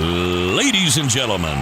Ladies and gentlemen,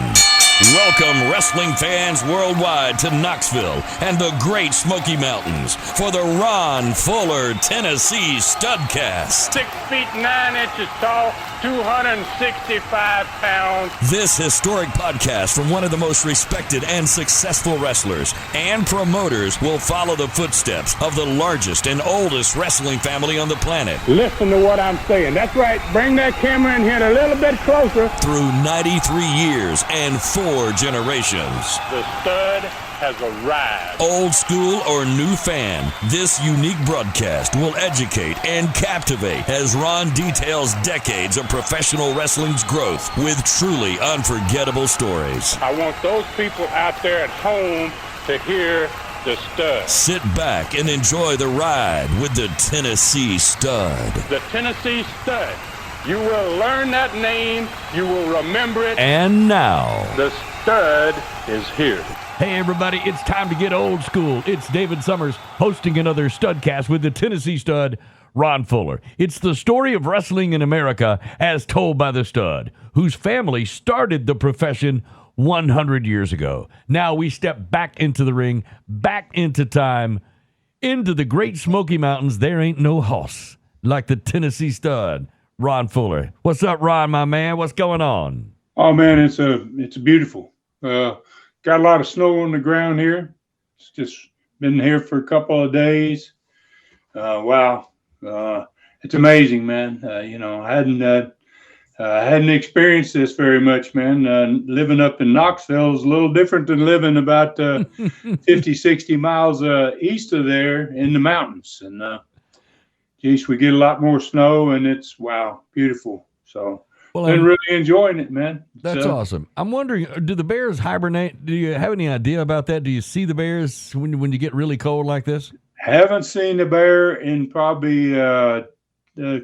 welcome wrestling fans worldwide to Knoxville and the Great Smoky Mountains for the Ron Fuller Tennessee Studcast. 6 feet 9 inches tall, 265 pounds. This historic podcast from one of the most respected and successful wrestlers and promoters will follow the footsteps of the largest and oldest wrestling family on the planet. Listen to what I'm saying. That's right. Bring that camera in here a little bit closer. Through 93 years and 4 generations. The stud has arrived. Old school or new fan, this unique broadcast will educate and captivate as Ron details decades of professional wrestling's growth with truly unforgettable stories. I want those people out there at home to hear the stud. Sit back and enjoy the ride with the Tennessee Stud. The Tennessee Stud. You will learn that name. You will remember it. And now, the stud is here. Hey everybody, it's time to get old school. It's David Summers hosting another Studcast with the Tennessee Stud, Ron Fuller. It's the story of wrestling in America as told by the stud, whose family started the profession 100 years ago. Now we step back into the ring, back into time, into the Great Smoky Mountains. There ain't no hoss like the Tennessee Stud, Ron Fuller. What's up, Ron, my man? What's going on? Oh man, it's beautiful. Got a lot of snow on the ground here. It's just been here for a couple of days. Wow, it's amazing, man. I hadn't experienced this very much, man. Living up in Knoxville is a little different than living about 50, 60 miles east of there in the mountains. And geez, we get a lot more snow, and it's wow, beautiful. So. Well, been really enjoying it, man. That's awesome. I'm wondering, do the bears hibernate? Do you have any idea about that? Do you see the bears when you get really cold like this? Haven't seen the bear in probably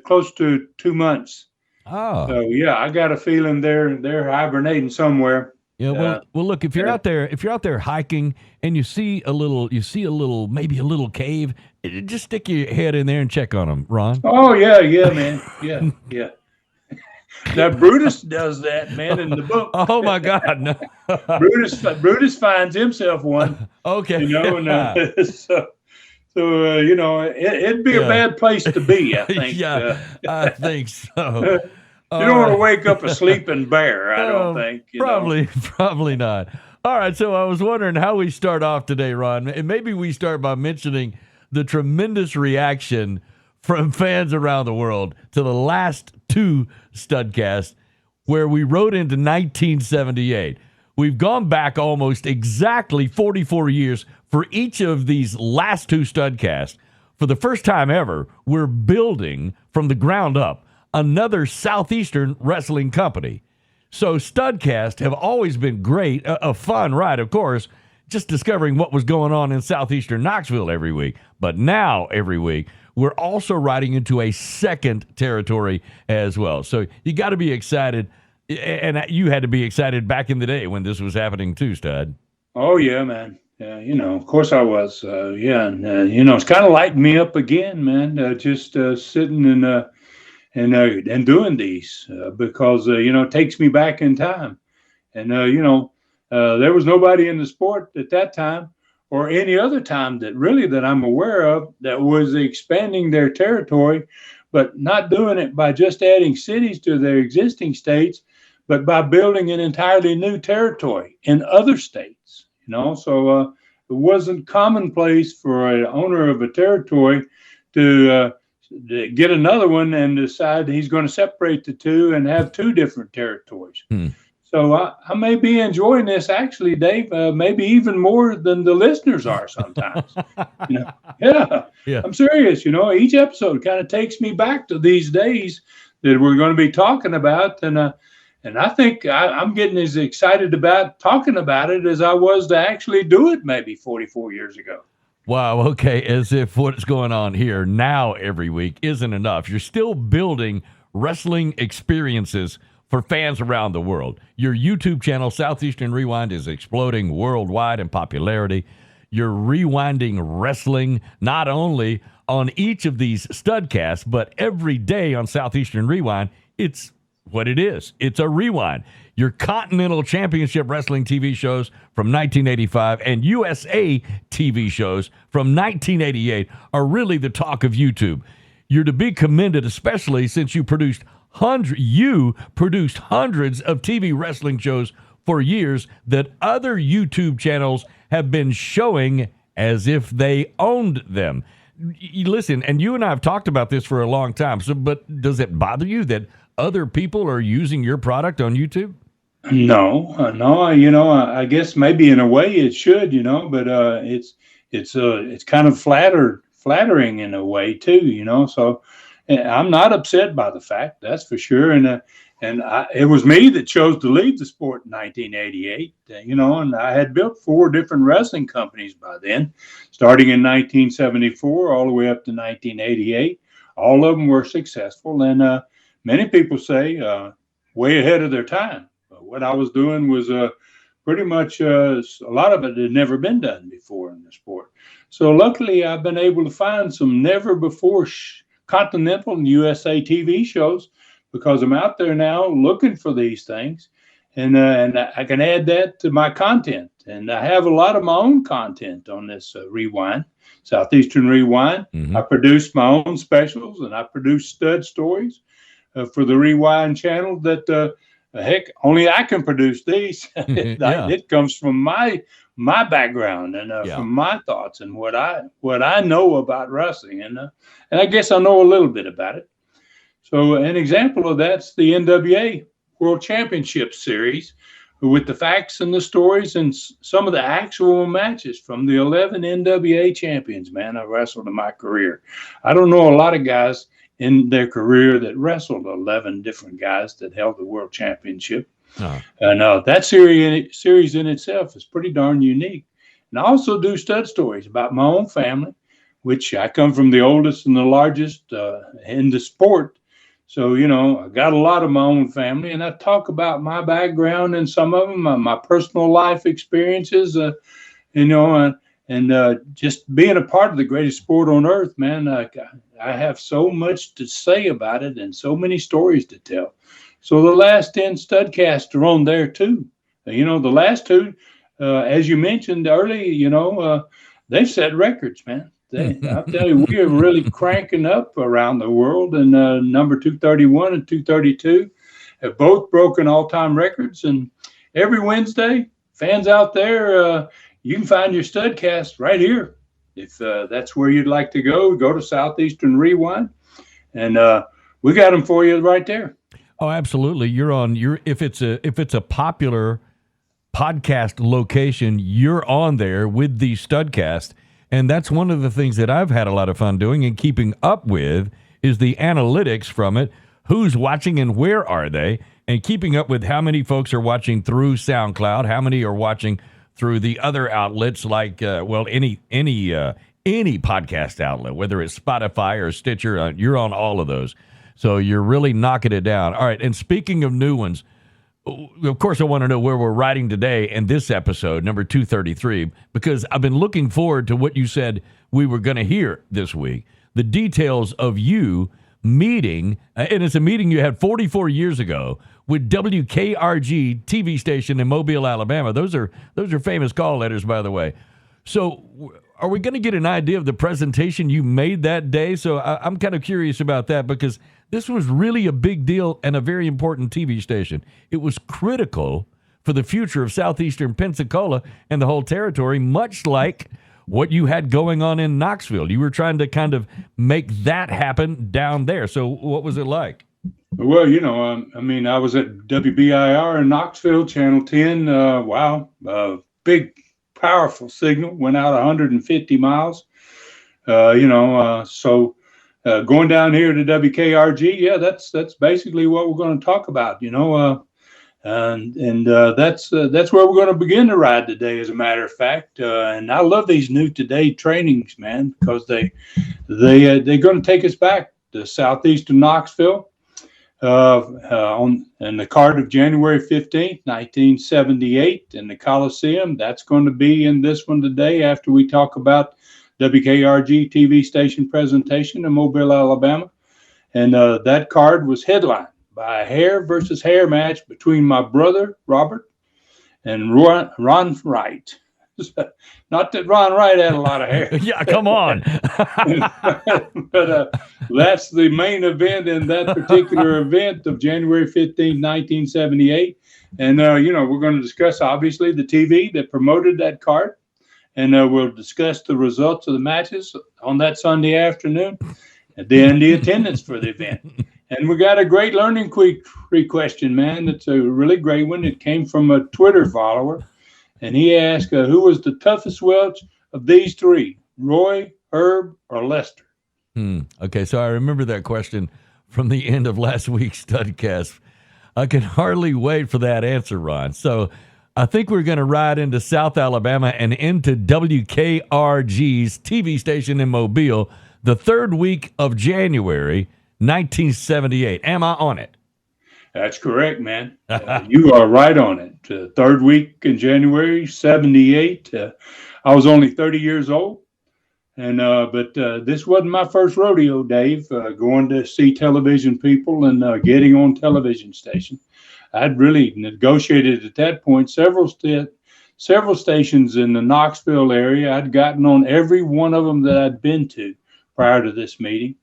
close to 2 months. Oh, so yeah, I got a feeling they're hibernating somewhere. Yeah. Well, look, if you're out there hiking and you see a little, maybe a little cave, just stick your head in there and check on them, Ron. Oh yeah, man, yeah. Now Brutus does that, man, in the book. Oh my God, no. Brutus finds himself one. Okay, it'd be a bad place to be, I think. I think so. You don't want to wake up a sleeping bear, I don't think. Probably not. All right, so I was wondering how we start off today, Ron, and maybe we start by mentioning the tremendous reaction from fans around the world to the last 2 Studcasts, where we wrote into 1978. We've gone back almost exactly 44 years for each of these last 2 Studcasts. For the first time ever, we're building from the ground up another Southeastern wrestling company. So Studcasts have always been great, a fun ride, of course, just discovering what was going on in Southeastern Knoxville every week. But now every week, we're also riding into a second territory as well. So you got to be excited, and you had to be excited back in the day when this was happening too, Stud. Oh, yeah, man. Yeah, of course I was. It's kind of lighting me up again, man, just sitting and doing these because, it takes me back in time. And, there was nobody in the sport at that time or any other time that I'm aware of that was expanding their territory, but not doing it by just adding cities to their existing states, but by building an entirely new territory in other states, So it wasn't commonplace for an owner of a territory to get another one and decide he's going to separate the 2 and have 2 different territories. So I may be enjoying this, actually, Dave, maybe even more than the listeners are sometimes. Yeah, I'm serious. Each episode kind of takes me back to these days that we're going to be talking about. And I think I'm getting as excited about talking about it as I was to actually do it maybe 44 years ago. Wow, okay, as if what's going on here now every week isn't enough. You're still building wrestling experiences for fans around the world. Your YouTube channel, Southeastern Rewind, is exploding worldwide in popularity. You're rewinding wrestling not only on each of these Studcasts, but every day on Southeastern Rewind. It's what it is. It's a rewind. Your Continental Championship Wrestling TV shows from 1985 and USA TV shows from 1988 are really the talk of YouTube. You're to be commended, especially since you produced hundreds of TV wrestling shows for years that other YouTube channels have been showing as if they owned them. Listen, and you and I have talked about this for a long time, but does it bother you that other people are using your product on YouTube? No. I guess maybe in a way it should, but it's kind of flattering in a way too, So I'm not upset by the fact, that's for sure. And it was me that chose to leave the sport in 1988, and I had built 4 different wrestling companies by then, starting in 1974 all the way up to 1988. All of them were successful, and many people say way ahead of their time. What I was doing was pretty much a lot of it had never been done before in the sport. So luckily, I've been able to find some never before Continental and USA TV shows, because I'm out there now looking for these things, and I can add that to my content. And I have a lot of my own content on this Rewind, Southeastern Rewind. Mm-hmm. I produce my own specials, and I produce stud stories for the Rewind channel that heck, only I can produce these. It comes from my background and from my thoughts and what I know about wrestling, and I guess I know a little bit about it. So an example of that's the NWA World Championship Series, with the facts and the stories and some of the actual matches from the 11 NWA champions, man, I wrestled in my career. I don't know a lot of guys in their career that wrestled 11 different guys that held the world championship. And that series in itself is pretty darn unique. And I also do stud stories about my own family, which I come from the oldest and the largest in the sport. So, I got a lot of my own family, and I talk about my background and some of them, my personal life experiences, and just being a part of the greatest sport on earth, man. I have so much to say about it and so many stories to tell. So the last 10 Studcasts are on there too. The last 2, as you mentioned earlier, they've set records, man. I'll tell you, we are really cranking up around the world, and number 231 and 232 have both broken all-time records. And every Wednesday, fans out there, you can find your Studcast right here. If that's where you'd like to go to Southeastern Rewind, and we got them for you right there. Oh, absolutely. If it's a popular podcast location, you're on there with the Studcast. And that's one of the things that I've had a lot of fun doing and keeping up with is the analytics from it. Who's watching and where are they? And keeping up with how many folks are watching through SoundCloud, how many are watching through the other outlets like, any podcast outlet, whether it's Spotify or Stitcher, you're on all of those. So you're really knocking it down. All right, and speaking of new ones, of course, I want to know where we're riding today in this episode, number 233, because I've been looking forward to what you said we were going to hear this week, the details of you meeting, and it's a meeting you had 44 years ago with WKRG TV station in Mobile, Alabama. Those are famous call letters, by the way. So are we going to get an idea of the presentation you made that day? So I'm kind of curious about that, because this was really a big deal and a very important TV station. It was critical for the future of southeastern Pensacola and the whole territory, much like what you had going on in Knoxville. You were trying to kind of make that happen down there. So what was it like? Well, I was at WBIR in Knoxville, Channel 10. Big, powerful signal, went out 150 miles. Going down here to WKRG, that's basically what we're going to talk about, that's where we're going to begin to ride today, as a matter of fact. And I love these new today trainings, man, because they're going to take us back to southeastern Knoxville on the card of January 15th, 1978 in the Coliseum. That's going to be in this one today after we talk about WKRG TV station presentation in Mobile, Alabama. And that card was headlined by a hair versus hair match between my brother, Robert, and Ron Wright. Not that Ron Wright had a lot of hair. Yeah, come on. But that's the main event in that particular event of January 15, 1978. And, we're going to discuss, obviously, the TV that promoted that card. And we'll discuss the results of the matches on that Sunday afternoon, and then the attendance for the event. And we got a great learning question, man. It's a really great one. It came from a Twitter follower. And he asked, who was the toughest Welch of these three, Roy, Herb, or Lester? Okay, so I remember that question from the end of last week's Studcast. I can hardly wait for that answer, Ron. So I think we're going to ride into South Alabama and into WKRG's TV station in Mobile the third week of January, 1978. Am I on it? That's correct, man. You are right on it. Third week in January, 78. I was only 30 years old. But this wasn't my first rodeo, Dave, going to see television people and getting on television station. I'd really negotiated at that point several stations in the Knoxville area. I'd gotten on every one of them that I'd been to prior to this meeting.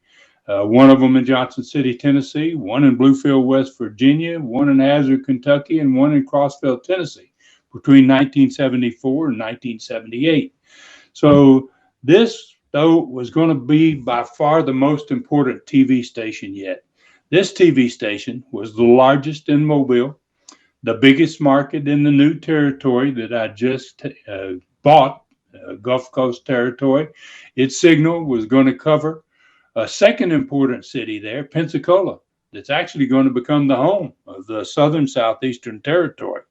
One of them in Johnson City, Tennessee, one in Bluefield, West Virginia, one in Hazard, Kentucky, and one in Crossville, Tennessee, between 1974 and 1978. So this, though, was going to be by far the most important TV station yet. This TV station was the largest in Mobile, the biggest market in the new territory that I just bought, Gulf Coast territory. Its signal was going to cover a second important city there, Pensacola, that's actually going to become the home of the Southern Southeastern Territory.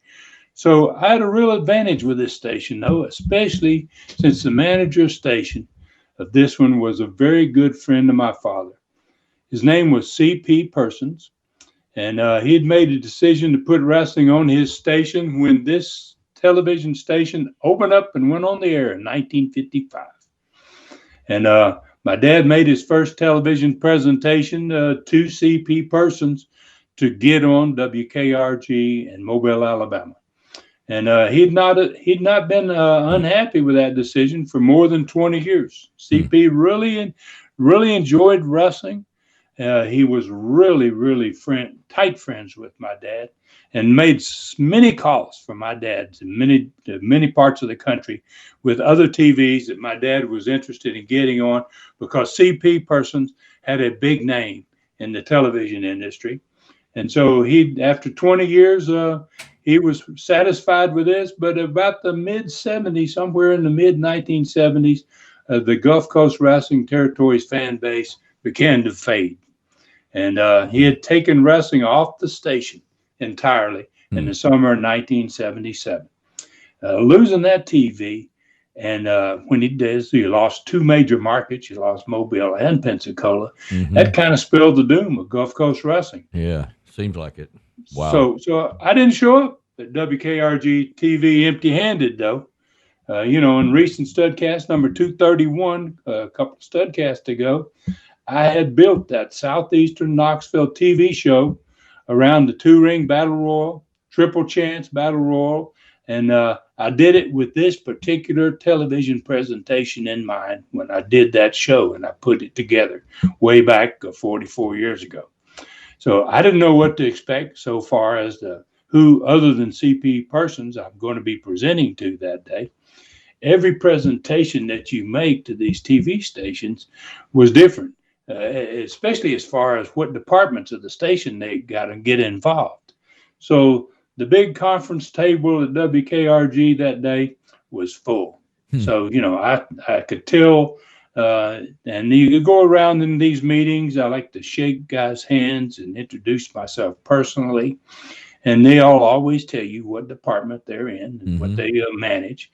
So I had a real advantage with this station, though, especially since the manager station of this one was a very good friend of my father. His name was C.P. Persons, and he had made a decision to put wrestling on his station when this television station opened up and went on the air in 1955. And my dad made his first television presentation to C.P. Persons to get on WKRG in Mobile, Alabama. And he'd not been unhappy with that decision for more than 20 years. C.P. really enjoyed wrestling. He was really tight friends with my dad, and made many calls for my dad to many parts of the country with other TVs that my dad was interested in getting on, because C.P. Persons had a big name in the television industry. And so after 20 years, he was satisfied with this. But about the mid-70s, somewhere in the mid-1970s, the Gulf Coast Wrestling Territories fan base began to fade. And he had taken wrestling off the station entirely in the summer of 1977. Losing that TV, and when he did, he lost two major markets. He lost Mobile and Pensacola. That kind of spilled the doom of Gulf Coast wrestling. Yeah, seems like it. Wow. So I didn't show up at WKRG TV empty-handed, though. In recent Studcast number 231, a couple of Studcasts ago, I had built that Southeastern Knoxville TV show around the two-ring battle royal, triple chance battle royal, and I did it with this particular television presentation in mind when I did that show, and I put it together way back 44 years ago. So I didn't know what to expect so far as who other than C.P. Persons I'm going to be presenting to that day. Every presentation that you make to these TV stations was different. Especially as far as what departments of the station they got to get involved. So the big conference table at WKRG that day was full. So, I could tell, and you go around in these meetings, I like to shake guys' hands and introduce myself personally. And they all always tell you what department they're in and what they manage.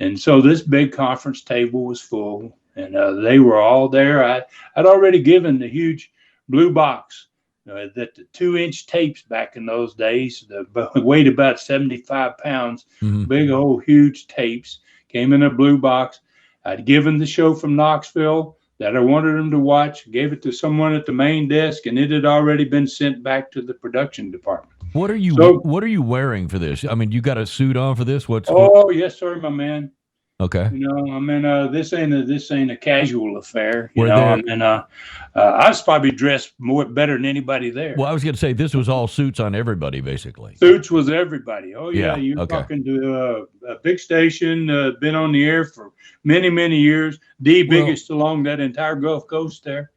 And so this big conference table was full. And they were all there. I'd already given the huge blue box, that the 2-inch tapes back in those days, weighed about 75 pounds, big old huge tapes, came in a blue box. I'd given the show from Knoxville, that I wanted them to watch, gave it to someone at the main desk, and it had already been sent back to the production department. What are you So- What are you wearing for this? I mean, you got a suit on for this? What? Oh, yes, sir, my man. Okay. You know, I mean, this ain't a casual affair. You Were know, there- I mean, I was probably dressed better than anybody there. Well, I was going to say this was all suits on everybody, basically. Suits was everybody. Oh yeah, Yeah, you're okay. talking to a big station, been on the air for many, many years, the biggest along that entire Gulf Coast there,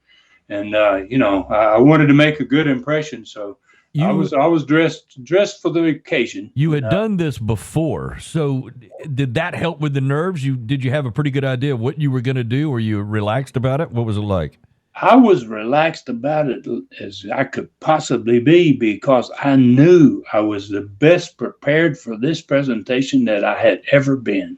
and you know, I wanted to make a good impression, so I was dressed for the occasion. You had done this before, so did that help with the nerves? Did you have a pretty good idea of what you were going to do? Were you relaxed about it? What was it like? I was relaxed about it as I could possibly be because I knew I was the best prepared for this presentation that I had ever been.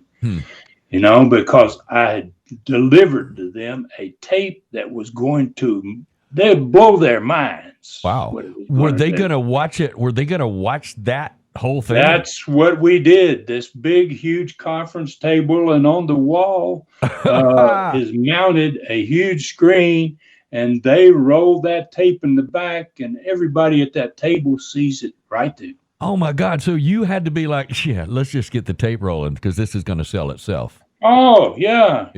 You know, because I had delivered to them a tape that was going to they'd blow their minds. Wow. Were they going to watch it? Were they going to watch that whole thing? That's what we did. This big, huge conference table, and on the wall is mounted a huge screen, and they roll that tape in the back, and everybody at that table sees it right there. Oh, my God. So you had to be like, yeah, let's just get the tape rolling because this is going to sell itself. Oh, yeah.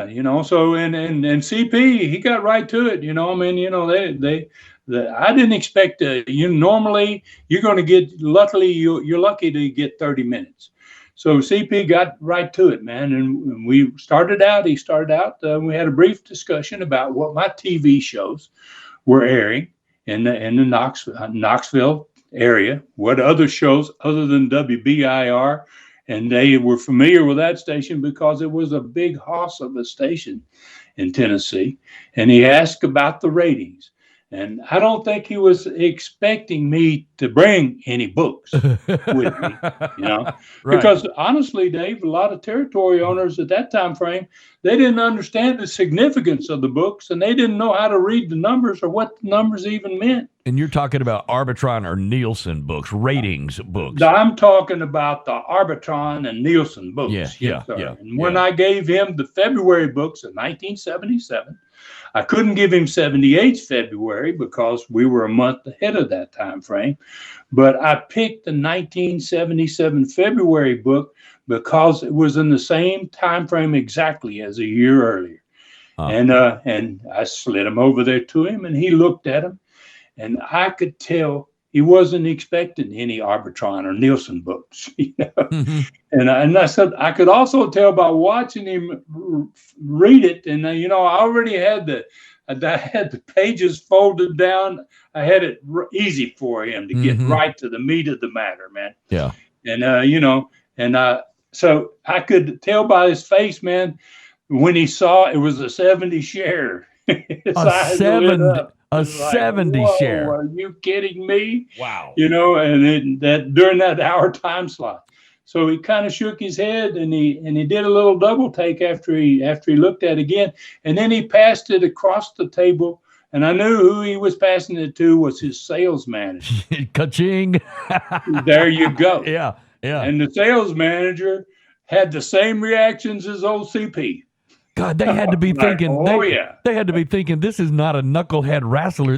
You know, so, and CP, he got right to it. You know, I mean, you know, I didn't expect normally you're going to get, luckily, you're lucky to get 30 minutes. So CP got right to it, man. And he started out, we had a brief discussion about what my TV shows were airing in the Knoxville area, what other shows other than WBIR. And they were familiar with that station because it was a big hoss of a station in Tennessee. And he asked about the ratings. And I don't think he was expecting me to bring any books with me, you know, Right. Because honestly, Dave, a lot of territory owners at that time frame, they didn't understand the significance of the books, and they didn't know how to read the numbers or what the numbers even meant. And you're talking about Arbitron or Nielsen books, ratings books. I'm talking about the Arbitron and Nielsen books. Yeah. And when I gave him the February books in 1977, I couldn't give him 78's February because we were a month ahead of that time frame. But I picked the 1977 February book because it was in the same time frame exactly as a year earlier. And I slid them over there to him, and he looked at them, and I could tell he wasn't expecting any Arbitron or Nielsen books, you know. Mm-hmm. And I said I could also tell by watching him read it, and you know, I already had the pages folded down. I had it easy for him to get right to the meat of the matter, man. Yeah. And you know, and so I could tell by his face, man, when he saw it was a 70 share. A 70 share. Are you kidding me? Wow. You know, and that during that hour time slot. So he kind of shook his head, and he did a little double take after he looked at it again, and then he passed it across the table, and I knew who he was passing it to was his sales manager. Ka-ching. There you go. Yeah. And the sales manager had the same reactions as old CP. God, they had to be thinking. They had to be thinking. This is not a knucklehead wrestler.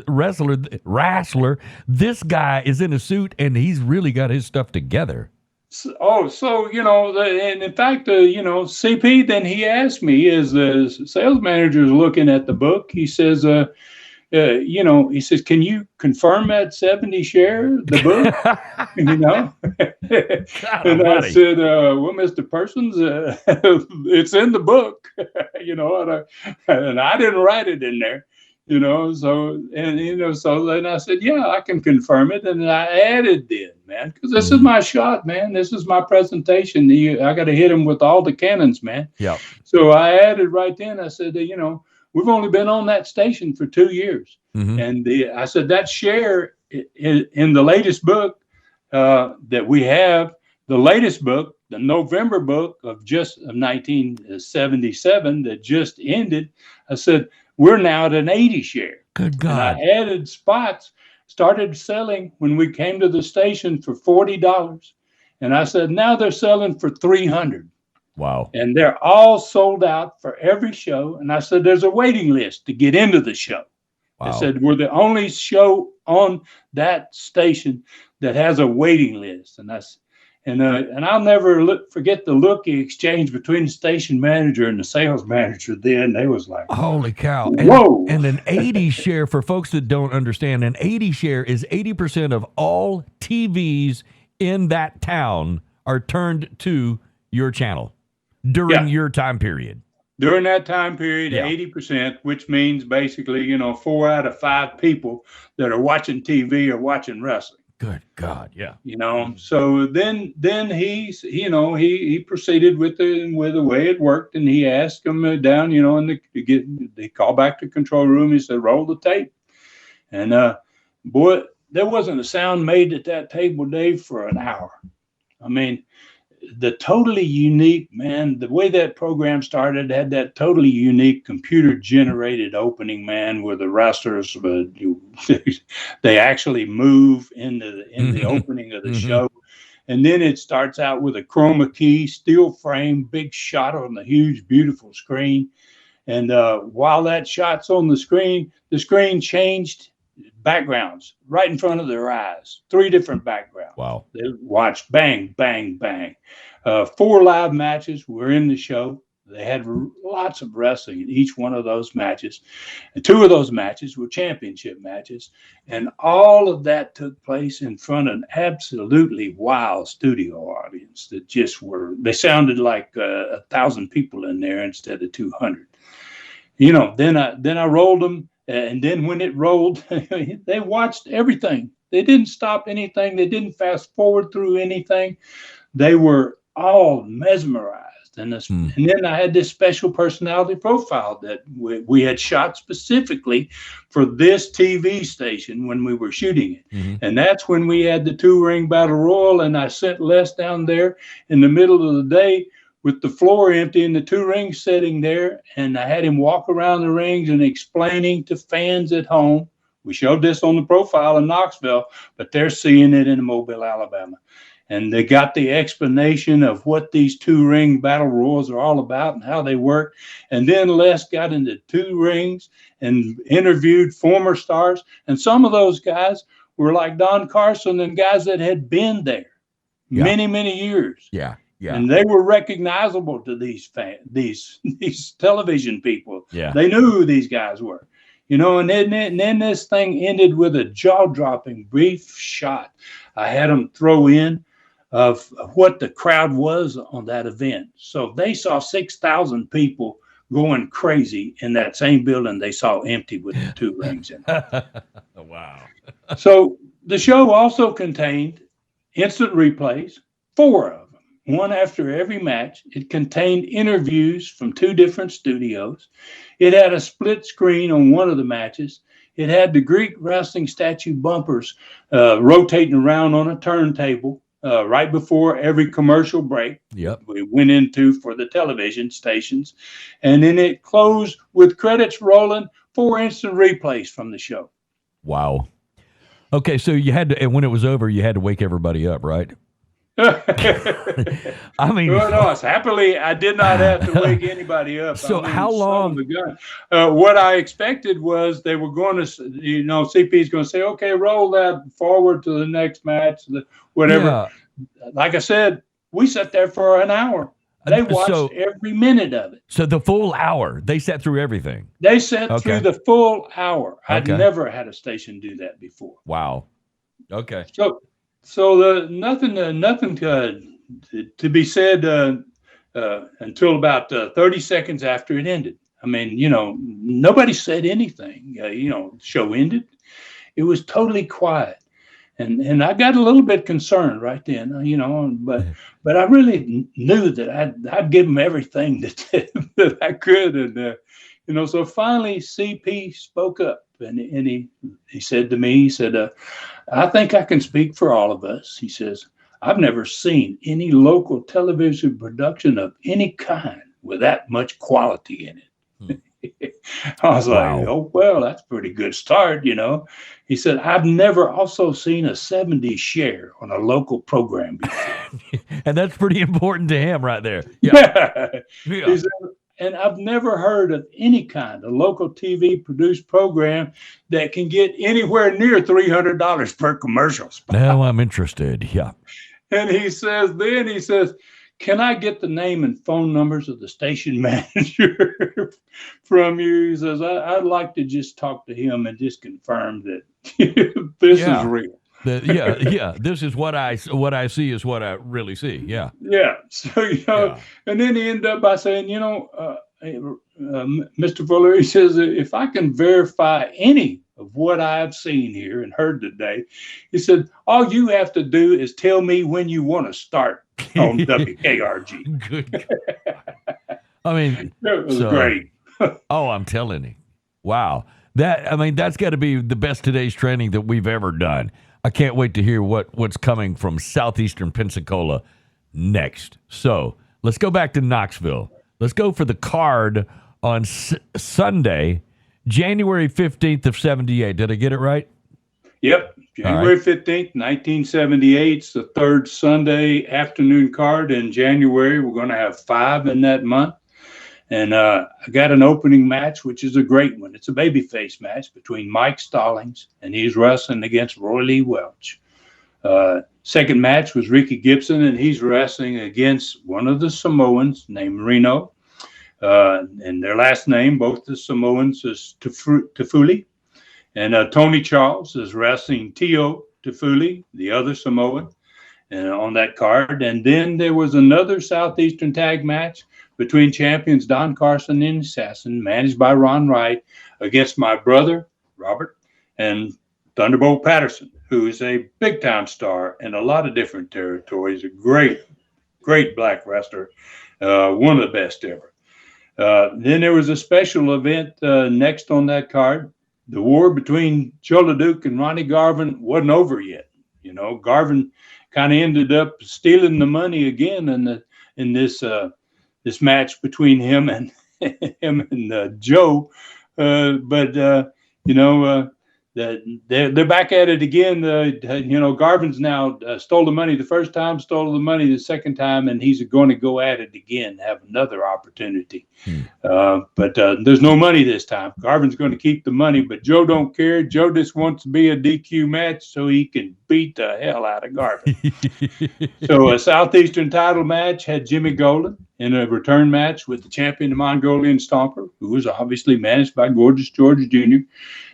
This guy is in a suit, and he's really got his stuff together. So you know, and in fact, you know, CP. Then he asked me, as the sales manager is looking at the book, he says, you know, he says, "Can you confirm that 70 share the book?" You know, and I said, "Well, Mr. Persons, it's in the book." You know, and I didn't write it in there. You know, so then I said, "Yeah, I can confirm it," and I added then, man, because this is my shot, man. This is my presentation. I got to hit him with all the cannons, man. Yeah. So I added right then. I said, you know, we've only been on that station for 2 years, and I said that share in the latest book that we have, the latest book, the November book of 1977 that just ended. I said, we're now at an 80 share. Good God. And I added spots, started selling when we came to the station for $40. And I said, now they're selling for $300. Wow. And they're all sold out for every show. And I said, there's a waiting list to get into the show. Wow. I said, we're the only show on that station that has a waiting list. And I'll never forget the look he exchanged between the station manager and the sales manager then. They was like, holy cow. Whoa. And an 80 share, for folks that don't understand, an 80 share is 80% of all TVs in that town are turned to your channel during your time period. During that time period, Yeah. 80%, which means basically, 4 out of 5 people that are watching TV are watching wrestling. Good God, yeah. So then he proceeded with the way it worked, and he asked them down, they call back to control room. He said, roll the tape. And boy, there wasn't a sound made at that table, Dave, for an hour. I mean, the totally unique, man, the way that program started had that totally unique computer generated opening, man, where the wrestlers, they actually move in the opening of the show. And then it starts out with a chroma key, steel frame, big shot on the huge, beautiful screen. And while that shot's on the screen changed backgrounds right in front of their eyes. 3 different backgrounds. Wow. They watched bang, bang, bang. 4 live matches were in the show. They had lots of wrestling in each one of those matches. And 2 of those matches were championship matches. And all of that took place in front of an absolutely wild studio audience that they sounded like 1,000 people in there instead of 200. Then I rolled them. And then when it rolled, they watched everything. They didn't stop anything. They didn't fast forward through anything. They were all mesmerized. And then I had this special personality profile that we had shot specifically for this TV station when we were shooting it. Mm-hmm. And that's when we had the 2-ring battle royal. And I sent Les down there in the middle of the day with the floor empty and the 2 rings sitting there. And I had him walk around the rings and explaining to fans at home. We showed this on the profile in Knoxville, but they're seeing it in Mobile, Alabama. And they got the explanation of what these 2-ring battle royals are all about and how they work. And then Les got into 2 rings and interviewed former stars. And some of those guys were like Don Carson and guys that had been there many, many years. Yeah. Yeah. And they were recognizable to these television people. Yeah. They knew who these guys were, and then this thing ended with a jaw-dropping brief shot I had them throw in of what the crowd was on that event. So they saw 6,000 people going crazy in that same building they saw empty with the 2 rings in it. Wow. So the show also contained instant replays, 4 of them. 1 after every match. It contained interviews from 2 different studios. It had a split screen on one of the matches. It had the Greek wrestling statue bumpers rotating around on a turntable right before every commercial break. Yep. We went into for the television stations. And then it closed with credits rolling, 4 instant replays from the show. Wow. Okay, so you had to, and when it was over, you had to wake everybody up, right? I mean, happily, I did not have to wake anybody up. So how long? What I expected was they were going to, CP is going to say, okay, roll that forward to the next match, whatever. Yeah. Like I said, we sat there for an hour. They watched every minute of it. So the full hour, they sat through everything. They sat through the full hour. I'd never had a station do that before. Wow. Okay. So nothing to be said until about 30 seconds after it ended. I mean, nobody said anything. Show ended. It was totally quiet. And I got a little bit concerned right then, but I really knew that I'd give them everything that I could. And, so finally CP spoke up and he said to me, I think I can speak for all of us. He says, I've never seen any local television production of any kind with that much quality in it. I was Wow. like, oh, well, that's a pretty good start, you know. He said, I've never also seen a 70 share on a local program before. And that's pretty important to him right there. Yeah. He Yeah. said, and I've never heard of any kind of local TV produced program that can get anywhere near $300 per commercial spot. Now I'm interested. Yeah. And he says, can I get the name and phone numbers of the station manager from you? He says, I'd like to just talk to him and just confirm that this is real. Yeah. This is what I see is what I really see. Yeah. Yeah. So, and then he ended up by saying, Mr. Fuller, he says, if I can verify any of what I've seen here and heard today, he said, all you have to do is tell me when you want to start on WKRG. Good. I mean, it was great. I'm telling you. Wow. That's got to be the best today's training that we've ever done. I can't wait to hear what's coming from Southeastern Pensacola next. So let's go back to Knoxville. Let's go for the card on Sunday, January 15th of 78. Did I get it right? Yep. January 15th, 1978. It's the third Sunday afternoon card in January. We're going to have 5 in that month. And I got an opening match, which is a great one. It's a babyface match between Mike Stallings, and he's wrestling against Roy Lee Welch. Second match was Ricky Gibson, and he's wrestling against one of the Samoans named Reno. And their last name, both the Samoans, is Tafuli. And Tony Charles is wrestling Tio Tafuli, the other Samoan, on that card. And then there was another Southeastern tag match between champions Don Carson and Assassin, managed by Ron Wright, against my brother, Robert, and Thunderbolt Patterson, who is a big-time star in a lot of different territories, a great black wrestler, one of the best ever. Then there was a special event next on that card. The war between Joe Leduc and Ronnie Garvin wasn't over yet. You know, Garvin kind of ended up stealing the money again in this match between him and Joe. They're back at it again. Garvin's now stole the money the first time, stole the money the second time, and he's going to go at it again, have another opportunity. But there's no money this time. Garvin's going to keep the money, but Joe don't care. Joe just wants to be a DQ match so he can beat the hell out of Garvin. So a Southeastern title match had Jimmy Golden in a return match with the champion, the Mongolian Stomper, who was obviously managed by Gorgeous George Jr.,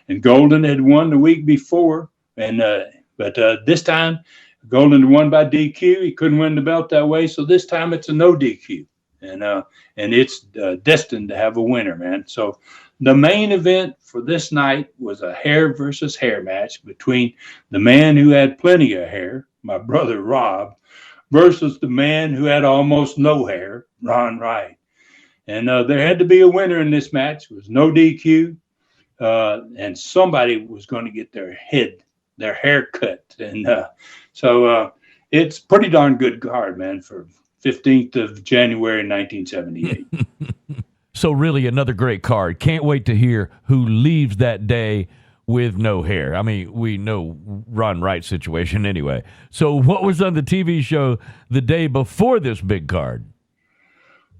and Golden had won the week before, but this time Golden had won by DQ. He couldn't win the belt that way, so this time it's a no DQ, and it's destined to have a winner, man. So the main event for this night was a hair versus hair match between the man who had plenty of hair, my brother Rob, versus the man who had almost no hair, Ron Wright. And there had to be a winner in this match. It was no DQ. And somebody was going to get their hair cut. And so it's pretty darn good card, man, for 15th of January, 1978. So really another great card. Can't wait to hear who leaves that day with no hair. I mean, we know Ron Wright's situation anyway. So what was on the TV show the day before this big card?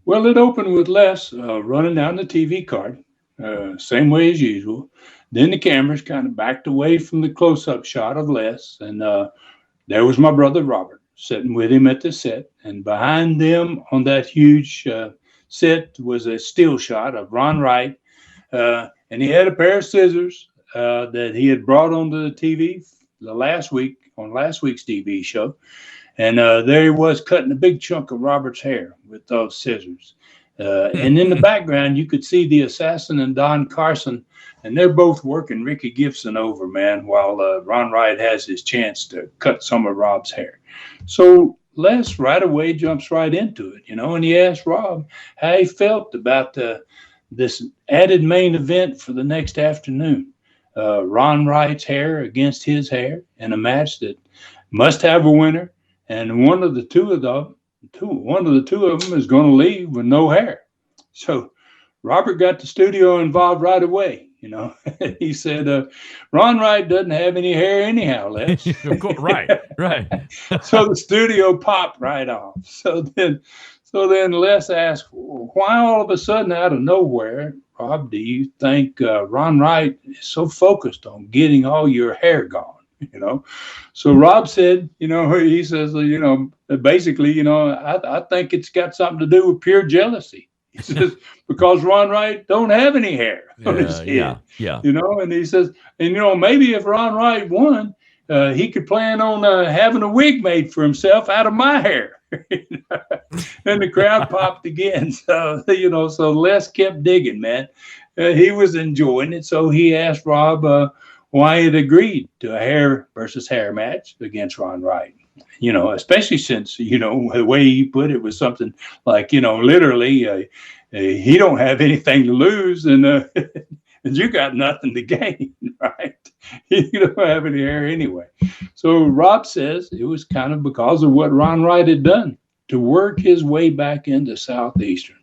Well, it opened with Les running down the TV card. Same way as usual. Then the cameras kind of backed away from the close-up shot of Les, and there was my brother Robert sitting with him at the set, and behind them on that huge set was a still shot of Ron Wright, and he had a pair of scissors that he had brought onto the TV last week's TV show, and there he was cutting a big chunk of Robert's hair with those scissors. And in the background, you could see the Assassin and Don Carson, and they're both working Ricky Gibson over, man, while Ron Wright has his chance to cut some of Rob's hair. So Les right away jumps right into it, and he asked Rob how he felt about this added main event for the next afternoon. Ron Wright's hair against his hair in a match that must have a winner, and one of the two of them is going to leave with no hair. So Robert got the studio involved right away. You know, he said, Ron Wright doesn't have any hair anyhow, Les. Of course, right. So the studio popped right off. So then Les asked, why all of a sudden out of nowhere, Rob, do you think Ron Wright is so focused on getting all your hair gone? You know, so Rob said, he says, basically, I think it's got something to do with pure jealousy. He says, because Ron Wright don't have any hair on his head. Yeah. And he says, and maybe if Ron Wright won, he could plan on having a wig made for himself out of my hair. And the crowd popped again. So, so Les kept digging, man. He was enjoying it. So he asked Rob why he agreed to a hair versus hair match against Ron Wright. Especially since, the way he put it was something like, literally, he don't have anything to lose and you got nothing to gain, right? You don't have any hair anyway. So Rob says it was kind of because of what Ron Wright had done to work his way back into Southeastern.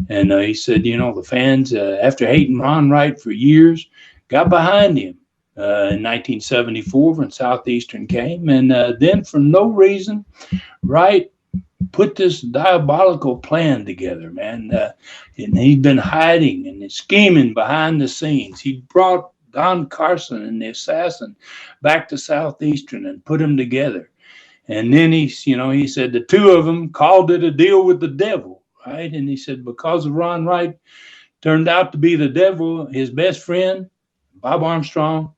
And he said, the fans, after hating Ron Wright for years, got behind him. In 1974 when Southeastern came. And then for no reason, Wright put this diabolical plan together, man. And he'd been hiding and scheming behind the scenes. He brought Don Carson and the assassin back to Southeastern and put them together. And then he said the two of them called it a deal with the devil, right? And he said because of Ron Wright turned out to be the devil, his best friend, Bob Armstrong,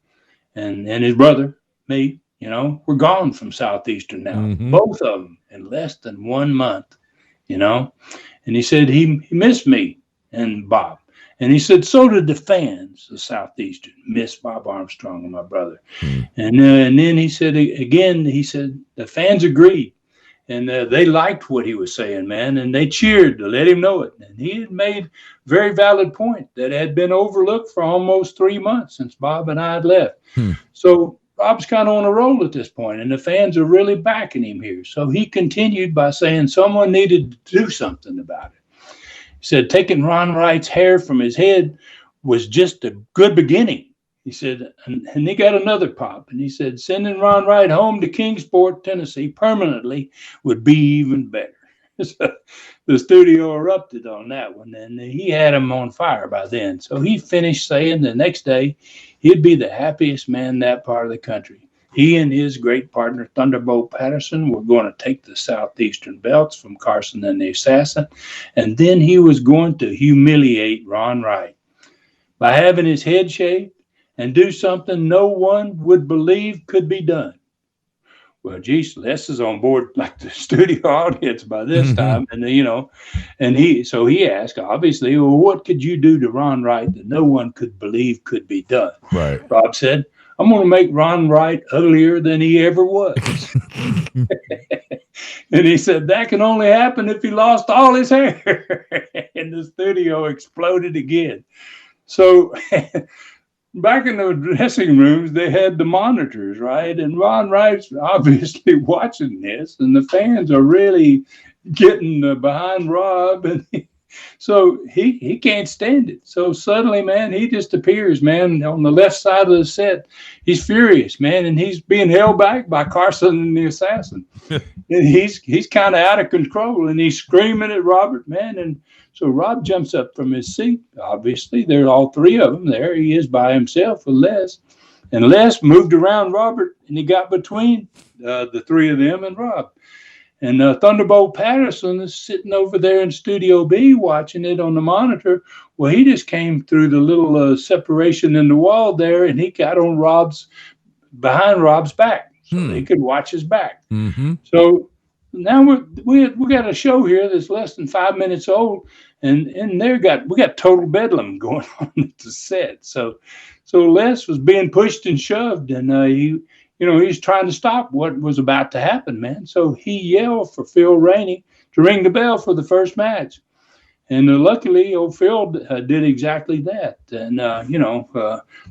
and his brother, me, we're gone from Southeastern now. Mm-hmm. Both of them in less than 1 month, And he said he missed me and Bob. And he said, so did the fans of Southeastern miss Bob Armstrong and my brother. Mm-hmm. And then he said, again, the fans agreed. And they liked what he was saying, man, and they cheered to let him know it. And he had made a very valid point that had been overlooked for almost 3 months since Bob and I had left. So Bob's kind of on a roll at this point, and the fans are really backing him here. So he continued by saying someone needed to do something about it. He said taking Ron Wright's hair from his head was just a good beginning. He said, and he got another pop, and he said, sending Ron Wright home to Kingsport, Tennessee permanently would be even better. So the studio erupted on that one, and he had him on fire by then. So he finished saying the next day he'd be the happiest man in that part of the country. He and his great partner, Thunderbolt Patterson, were going to take the Southeastern belts from Carson and the Assassin, and then he was going to humiliate Ron Wright by having his head shaved and do something no one would believe could be done. Well, geez, Les is on board like the studio audience by this time. And, and he asked, obviously, well, what could you do to Ron Wright that no one could believe could be done? Right. Rob said, I'm going to make Ron Wright uglier than he ever was. And he said, that can only happen if he lost all his hair. And the studio exploded again. So back in the dressing rooms, they had the monitors, right? And Ron Wright's obviously watching this, and the fans are really getting behind Rob. And so he can't stand it. So suddenly, man, he just appears, man, on the left side of the set. He's furious, man, and he's being held back by Carson and the Assassin. And he's kind of out of control, and he's screaming at Robert, man. And so Rob jumps up from his seat. Obviously, there are all three of them there. He is by himself with Les. And Les moved around Robert, and he got between the three of them and Rob. And Thunderbolt Patterson is sitting over there in Studio B watching it on the monitor. Well, he just came through the little separation in the wall there, and he got on behind Rob's back, so they could watch his back. Mm-hmm. So now we got a show here that's less than 5 minutes old, and we got total bedlam going on at the set. So Les was being pushed and shoved, and he's trying to stop what was about to happen, man. So he yelled for Phil Rainey to ring the bell for the first match. And luckily, old Phil did exactly that. And,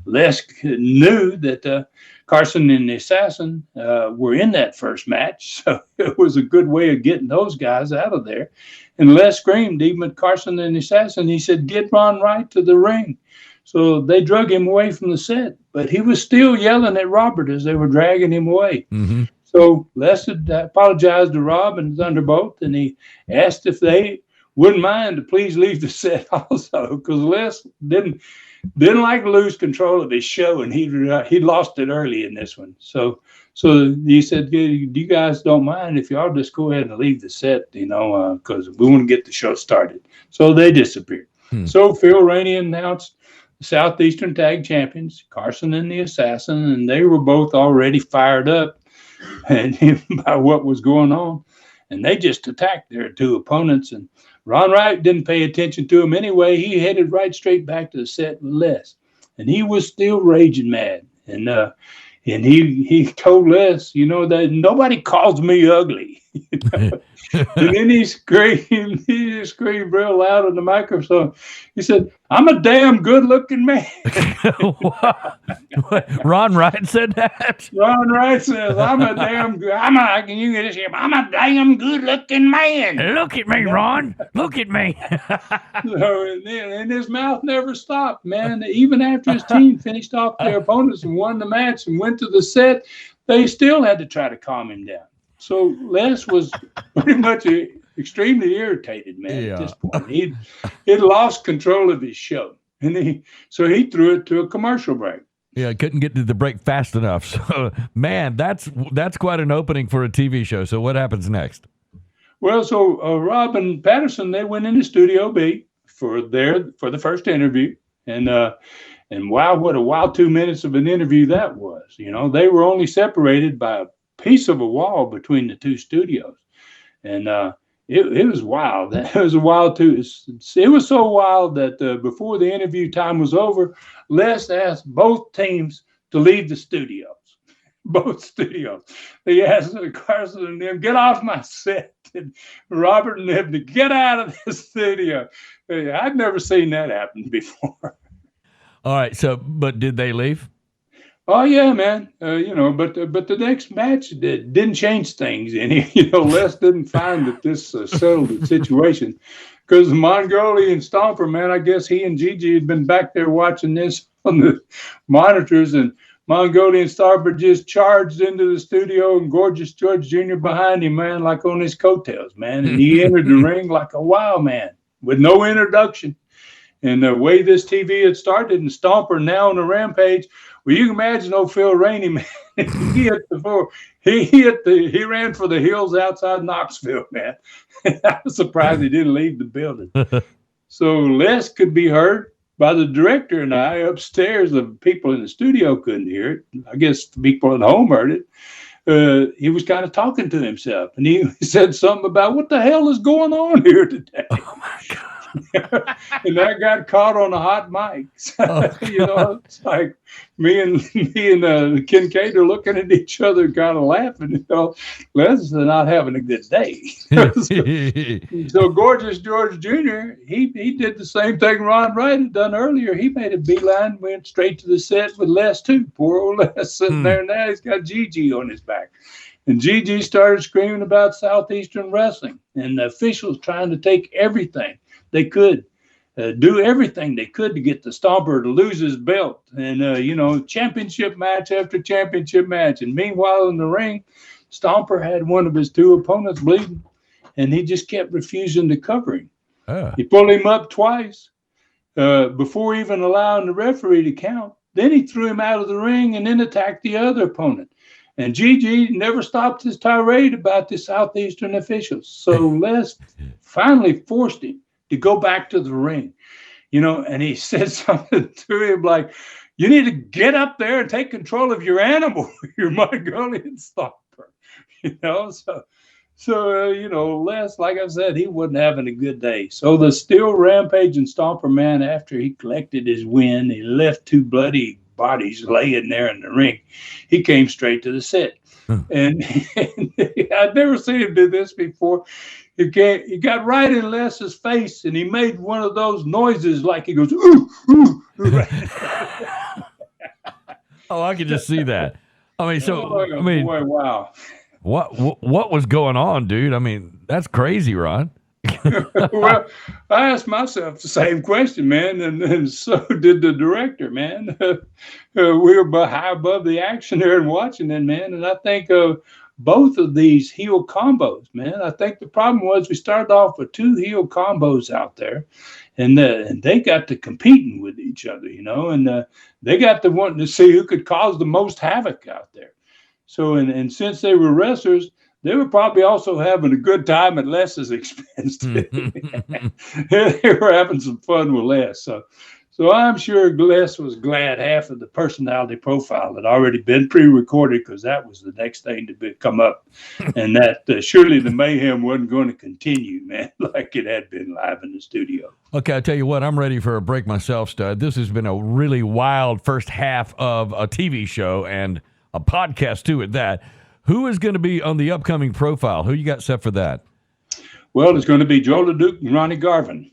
Les knew that Carson and the Assassin were in that first match, so it was a good way of getting those guys out of there. And Les screamed, even at Carson and the Assassin, he said, "Get Ron Wright to the ring." So they drug him away from the set, but he was still yelling at Robert as they were dragging him away. Mm-hmm. So Les had apologized to Rob and Thunderbolt, and he asked if they wouldn't mind to please leave the set also, because Les didn't like to lose control of his show, and he lost it early in this one. So he said, "You guys don't mind if y'all just go ahead and leave the set, because we want to get the show started." So they disappeared. So Phil Rainey announced the Southeastern Tag Champions, Carson and the Assassin, and they were both already fired up and by what was going on, and they just attacked their two opponents. And Ron Wright didn't pay attention to him anyway. He headed right straight back to the set with Les, and he was still raging mad. And he told Les, that nobody calls me ugly. And then he screamed real loud on the microphone. He said, "I'm a damn good-looking man." What? Ron Wright said that? Ron Wright says, I'm a damn good-looking man. Look at me, Ron. Look at me. And his mouth never stopped, man. Even after his team finished off their opponents and won the match and went to the set, they still had to try to calm him down. So Les was pretty much extremely irritated, man, at this point. He'd lost control of his show, and he threw it to a commercial break. Yeah, couldn't get to the break fast enough. So, man, that's quite an opening for a TV show. So what happens next? Well, so Rob and Patterson, they went into Studio B for the first interview, and wow, what a wild 2 minutes of an interview that was. They were only separated by a piece of a wall between the two studios, and it was wild. It was a wild too. It was so wild that before the interview time was over, Les asked both teams to leave the studios. Both studios. They asked Carson and them, "Get off my set," and Robert and them to get out of the studio. I'd never seen that happen before. All right. So, but did they leave? Oh yeah, man. But the next match didn't change things any. Les didn't find that this settled the situation, because Mongoli and Stomper, man, I guess he and Gigi had been back there watching this on the monitors, and Mongoli and Stomper just charged into the studio, and Gorgeous George Jr. behind him, man, like on his coattails, man, and he entered the ring like a wild man with no introduction. And the way this TV had started, and Stomper now on the rampage. Well, you can imagine old Phil Rainey, man. He hit the floor. He ran for the hills outside Knoxville, man. I was surprised he didn't leave the building. So Les could be heard by the director and I upstairs. The people in the studio couldn't hear it. I guess the people at home heard it. He was kind of talking to himself, and he said something about, "What the hell is going on here today?" Oh my God. And that got caught on a hot mic. It's like me and Kincaid are looking at each other, kind of laughing. Les is not having a good day. So Gorgeous George Jr., he did the same thing Ron Wright had done earlier. He made a beeline, went straight to the set with Les too. Poor old Les sitting there now. He's got Gigi on his back. And Gigi started screaming about Southeastern wrestling, and the officials trying to take everything they could, do everything they could to get the Stomper to lose his belt. And, championship match after championship match. And meanwhile, in the ring, Stomper had one of his two opponents bleeding, and he just kept refusing to cover him. He pulled him up twice before even allowing the referee to count. Then he threw him out of the ring and then attacked the other opponent. And Gigi never stopped his tirade about the Southeastern officials. So Les finally forced him to go back to the ring, and he said something to him like, "You need to get up there and take control of your animal, your Mongolian Stomper." So Les, like I said, he wasn't having a good day. So the still rampaging Stomper, man, after he collected his win, he left two bloody bodies laying there in the ring. He came straight to the set. And I'd never seen him do this before. He got right in Les's face, and he made one of those noises like he goes, "Ooh, ooh, ooh." Oh, I can just see that. I mean, Boy, wow. what was going on, dude? I mean, that's crazy, Ron. Well, I asked myself the same question, man, and so did the director, man. We were high above the action there and watching it, man. And I think both of these heel combos, man. I think the problem was we started off with two heel combos out there, and they got to competing with each other, and they got to wanting to see who could cause the most havoc out there. So, and since they were wrestlers, they were probably also having a good time at Les's expense. They were having some fun with Les. So I'm sure Les was glad half of the personality profile had already been pre-recorded, because that was the next thing to come up. And that surely the mayhem wasn't going to continue, man, like it had been live in the studio. Okay, I tell you what, I'm ready for a break myself, Stud. This has been a really wild first half of a TV show and a podcast too at that. Who is going to be on the upcoming profile? Who you got set for that? Well, it's going to be Joe Leduc and Ronnie Garvin.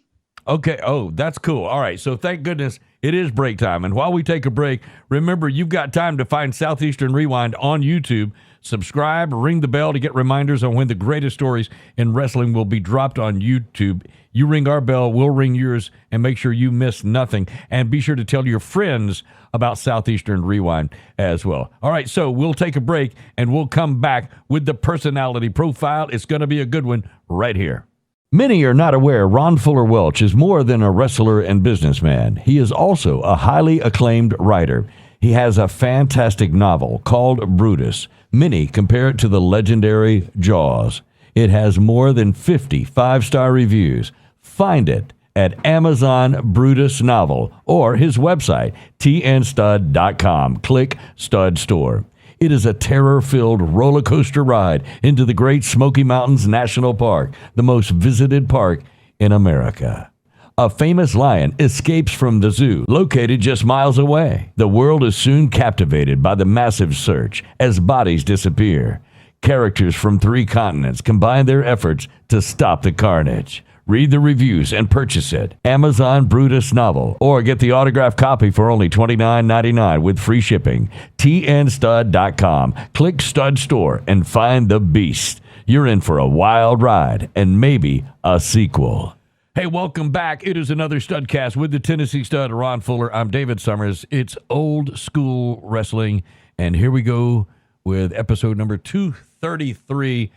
Okay. Oh, that's cool. All right. So thank goodness it is break time. And while we take a break, remember, you've got time to find Southeastern Rewind on YouTube. Subscribe, ring the bell to get reminders on when the greatest stories in wrestling will be dropped on YouTube. You ring our bell, we'll ring yours, and make sure you miss nothing. And be sure to tell your friends about Southeastern Rewind as well. All right, so we'll take a break, and we'll come back with the personality profile. It's going to be a good one right here. Many are not aware Ron Fuller Welch is more than a wrestler and businessman. He is also a highly acclaimed writer. He has a fantastic novel called Brutus. Many compare it to the legendary Jaws. It has more than 50 five-star reviews. Find it at Amazon Brutus Novel or his website, tnstud.com. Click Stud Store. It is a terror-filled roller coaster ride into the Great Smoky Mountains National Park, the most visited park in America. A famous lion escapes from the zoo, located just miles away. The world is soon captivated by the massive search as bodies disappear. Characters from 3 continents combine their efforts to stop the carnage. Read the reviews and purchase it. Amazon Brutus Novel, or get the autographed copy for only $29.99 with free shipping. tnstud.com. Click Stud Store and find the beast. You're in for a wild ride and maybe a sequel. Hey, welcome back. It is another Studcast with the Tennessee Stud, Ron Fuller. I'm David Summers. It's old school wrestling, and here we go with episode number 233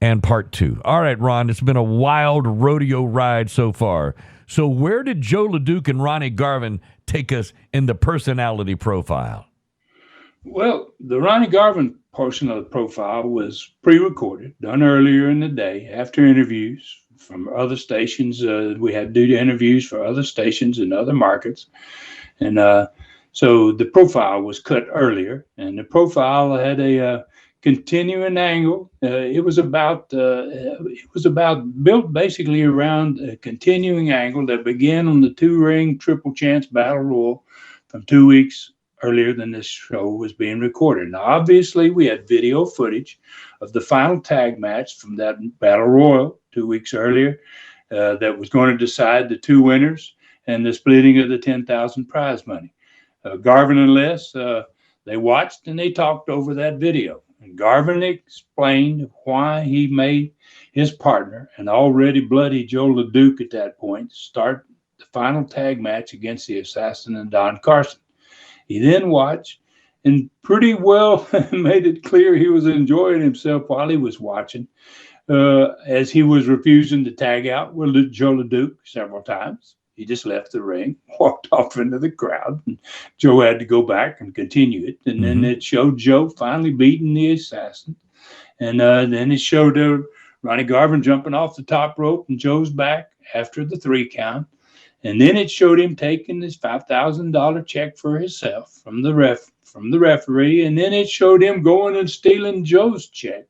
and part 2. All right, Ron, it's been a wild rodeo ride so far. So where did Joe Leduc and Ronnie Garvin take us in the personality profile? Well, the Ronnie Garvin portion of the profile was pre-recorded, done earlier in the day after interviews from other stations. We had to do interviews for other stations in other markets. And so the profile was cut earlier, and the profile had a continuing angle. It was about built basically around a continuing angle that began on the 2-ring Triple Chance Battle Royal from 2 weeks earlier than this show was being recorded. Now, obviously, we had video footage of the final tag match from that Battle Royal 2 weeks earlier that was going to decide the 2 winners and the splitting of the $10,000 prize money. Garvin and Les, they watched and they talked over that video. And Garvin explained why he made his partner, an already bloody Joe Leduc at that point, start the final tag match against the Assassin and Don Carson. He then watched and pretty well made it clear he was enjoying himself while he was watching, as he was refusing to tag out with Joe Leduc several times. He just left the ring, walked off into the crowd, and Joe had to go back and continue it. And then it showed Joe finally beating the Assassin. And then it showed Ronnie Garvin jumping off the top rope and Joe's back after the 3 count. And then it showed him taking his $5,000 check for himself from the referee. And then it showed him going and stealing Joe's check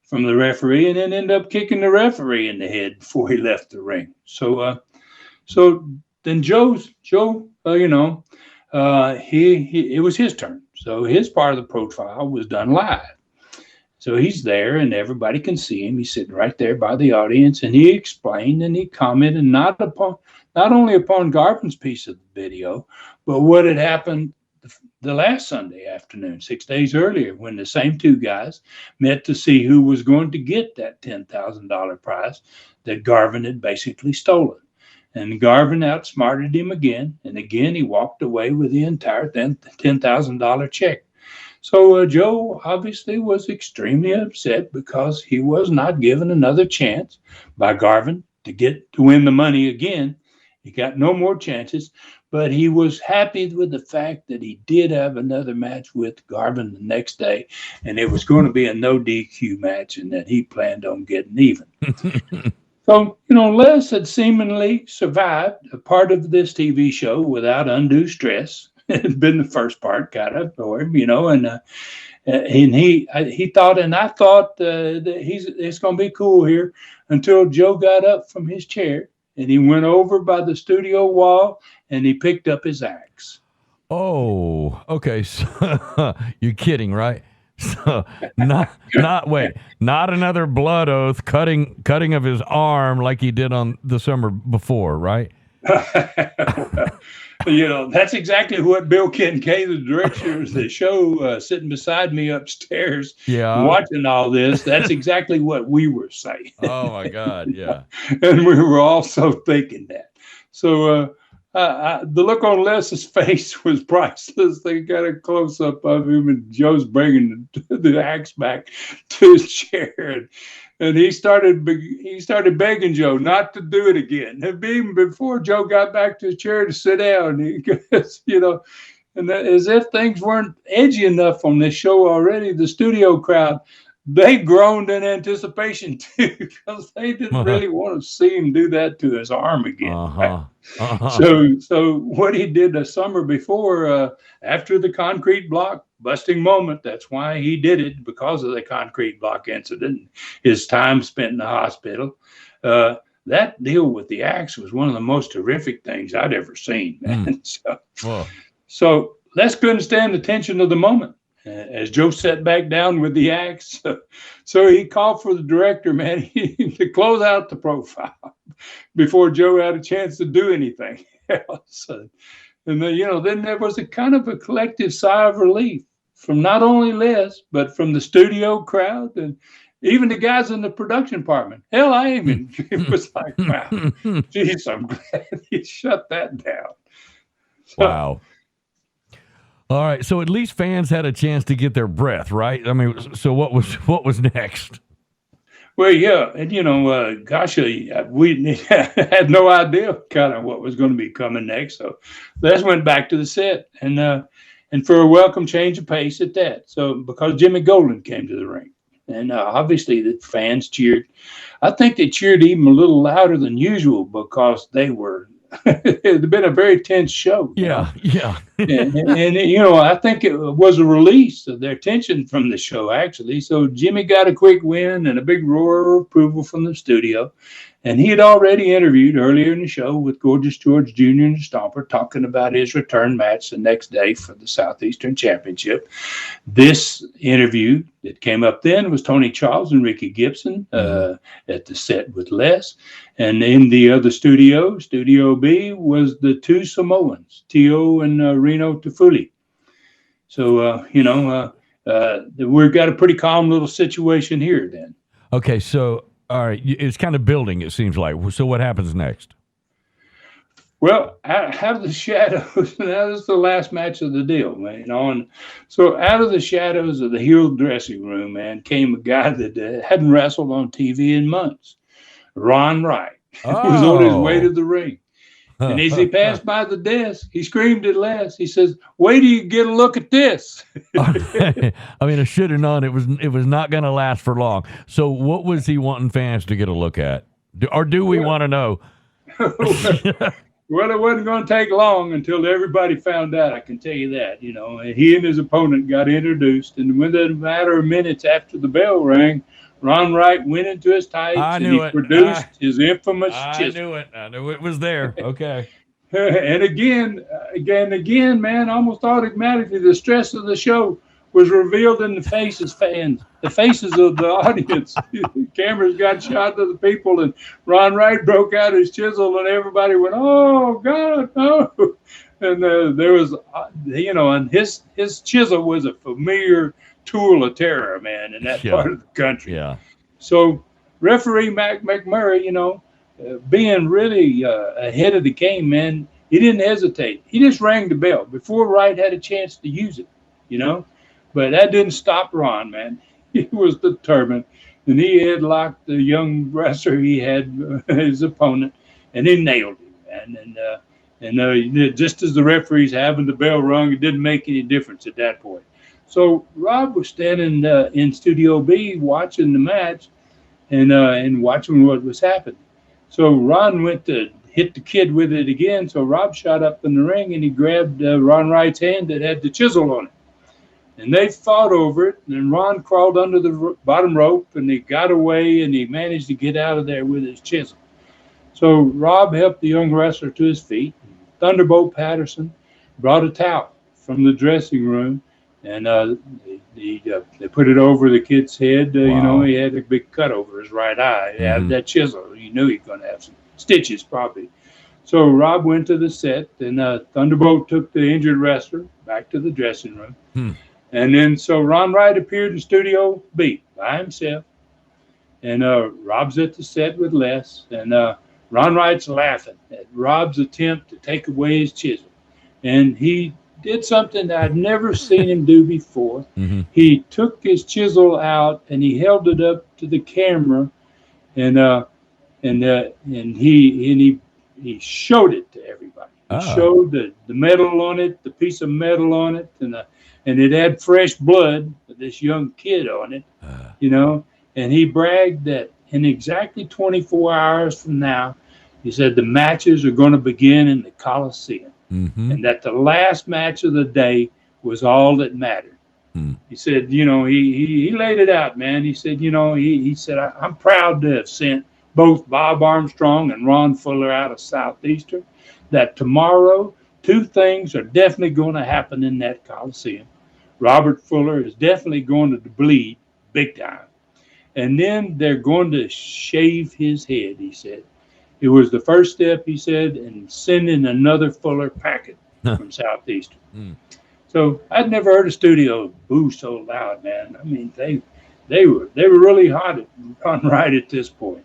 from the referee, and then ended up kicking the referee in the head before he left the ring. So then Joe, it was his turn. So his part of the profile was done live. So he's there and everybody can see him. He's sitting right there by the audience, and he explained and he commented not only upon Garvin's piece of the video, but what had happened the last Sunday afternoon, 6 days earlier, when the same two guys met to see who was going to get that $10,000 prize that Garvin had basically stolen. And Garvin outsmarted him again, and again he walked away with the entire $10,000 check. So Joe obviously was extremely upset because he was not given another chance by Garvin to win the money again. He got no more chances, but he was happy with the fact that he did have another match with Garvin the next day, and it was going to be a no DQ match, and that he planned on getting even. So, Les had seemingly survived a part of this TV show without undue stress. It had been the first part kind of for him, and he thought, and I thought that it's going to be cool here until Joe got up from his chair and he went over by the studio wall and he picked up his axe. Oh, okay. So, you're kidding, right? So not another blood oath cutting of his arm like he did on the summer before, right? That's exactly what Bill Kincaid, the director of the show, sitting beside me upstairs, watching all this. That's exactly what we were saying. Oh my God, yeah. And we were also thinking that. So the look on Les's face was priceless. They got a close up of him, and Joe's bringing the axe back to his chair. And he started begging Joe not to do it again. Even before Joe got back to his chair to sit down, and as if things weren't edgy enough on this show already, the studio crowd, they groaned in anticipation too, because they didn't really want to see him do that to his arm again. So what he did the summer before, after the concrete block busting moment, that's why he did it, because of the concrete block incident, his time spent in the hospital. That deal with the axe was one of the most horrific things I'd ever seen, man. So Les couldn't stand the tension of the moment as Joe sat back down with the axe. So he called for the director, man, to close out the profile before Joe had a chance to do anything else. And then there was a kind of a collective sigh of relief from not only Les, but from the studio crowd and even the guys in the production department. Hell, I even it was like, wow, geez, I'm glad he shut that down. Wow. All right, so at least fans had a chance to get their breath, right? I mean, so what was next? Well, yeah, and we had no idea kind of what was going to be coming next. So Les went back to the set, and for a welcome change of pace at that. So because Jimmy Golden came to the ring, and obviously the fans cheered. I think they cheered even a little louder than usual because they were. It had been a very tense show. Yeah. and I think it was a release of their tension from the show, actually. So Jimmy got a quick win and a big roar of approval from the studio. And he had already interviewed earlier in the show with Gorgeous George Jr. and the Stomper, talking about his return match the next day for the Southeastern Championship. This interview that came up then was Tony Charles and Ricky Gibson at the set with Les. And in the other studio, Studio B, was the two Samoans, Tio and Reno Tafuli. So, we've got a pretty calm little situation here then. Okay, so, all right, it's kind of building, it seems like. So what happens next? Well, out of the shadows, that was the last match of the deal, man. And so out of the shadows of the heel dressing room, man, came a guy that hadn't wrestled on TV in months. Ron Wright was on his way to the ring. And as he passed by the desk, he screamed at Les. He says, "Wait till you get a look at this." I mean, I should have known it was not going to last for long. So what was he wanting fans to get a look at? Do we want to know? Well, it wasn't going to take long until everybody found out, I can tell you that. He and his opponent got introduced, and within a matter of minutes after the bell rang, Ron Wright went into his tights and he produced his infamous chisel. I knew it was there. Okay. And again, man, almost automatically the stress of the show was revealed in the faces of the audience. The cameras got shot to the people, and Ron Wright broke out his chisel, and everybody went, "Oh God, no!" And there was, and his chisel was a familiar tool of terror, man, in that part of the country. Yeah. So referee Mac McMurray, being really ahead of the game, man, he didn't hesitate. He just rang the bell before Wright had a chance to use it, But that didn't stop Ron, man. He was determined, and he headlocked the young wrestler he had, his opponent, and he nailed him, man. And just as the referee's having the bell rung, it didn't make any difference at that point. So Rob was standing in Studio B watching the match and watching what was happening. So Ron went to hit the kid with it again. So Rob shot up in the ring and he grabbed Ron Wright's hand that had the chisel on it. And they fought over it. And Ron crawled under the bottom rope and he got away and he managed to get out of there with his chisel. So Rob helped the young wrestler to his feet. Thunderbolt Patterson brought a towel from the dressing room and they put it over the kid's head. Wow. He had a big cut over his right eye. He had that chisel. You knew he was going to have some stitches probably. So Rob went to the set and Thunderbolt took the injured wrestler back to the dressing room. And then so Ron Wright appeared in Studio B by himself. And Rob's at the set with Les. And Ron Wright's laughing at Rob's attempt to take away his chisel. And he did something that I'd never seen him do before. He took his chisel out and he held it up to the camera and he showed it to everybody. He showed the metal on it, the piece of metal on it, and it had fresh blood with this young kid on it, and he bragged that in exactly 24 hours from now, he said the matches are going to begin in the Coliseum, and that the last match of the day was all that mattered. He said, he laid it out, man. He said, he said, I'm proud to have sent both Bob Armstrong and Ron Fuller out of Southeastern, that tomorrow 2 things are definitely going to happen in that Coliseum. Robert Fuller is definitely going to bleed big time. And then they're going to shave his head, he said. It was the first step, he said, in sending another Fuller packet from Southeastern. So I'd never heard a studio boo so loud, man. I mean, they were really hot on Wright at this point.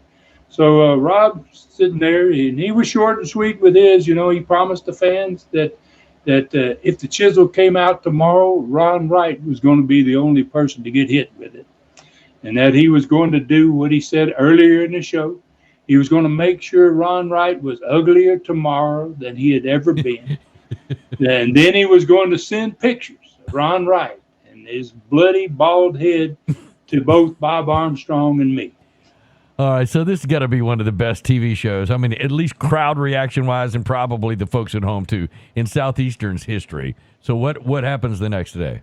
So Rob sitting there, and he was short and sweet with his. He promised the fans that if the chisel came out tomorrow, Ron Wright was going to be the only person to get hit with it, and that he was going to do what he said earlier in the show. He was going to make sure Ron Wright was uglier tomorrow than he had ever been. And then he was going to send pictures of Ron Wright and his bloody, bald head to both Bob Armstrong and me. All right, so this has got to be one of the best TV shows. I mean, at least crowd reaction-wise, and probably the folks at home, too, in Southeastern's history. So what happens the next day?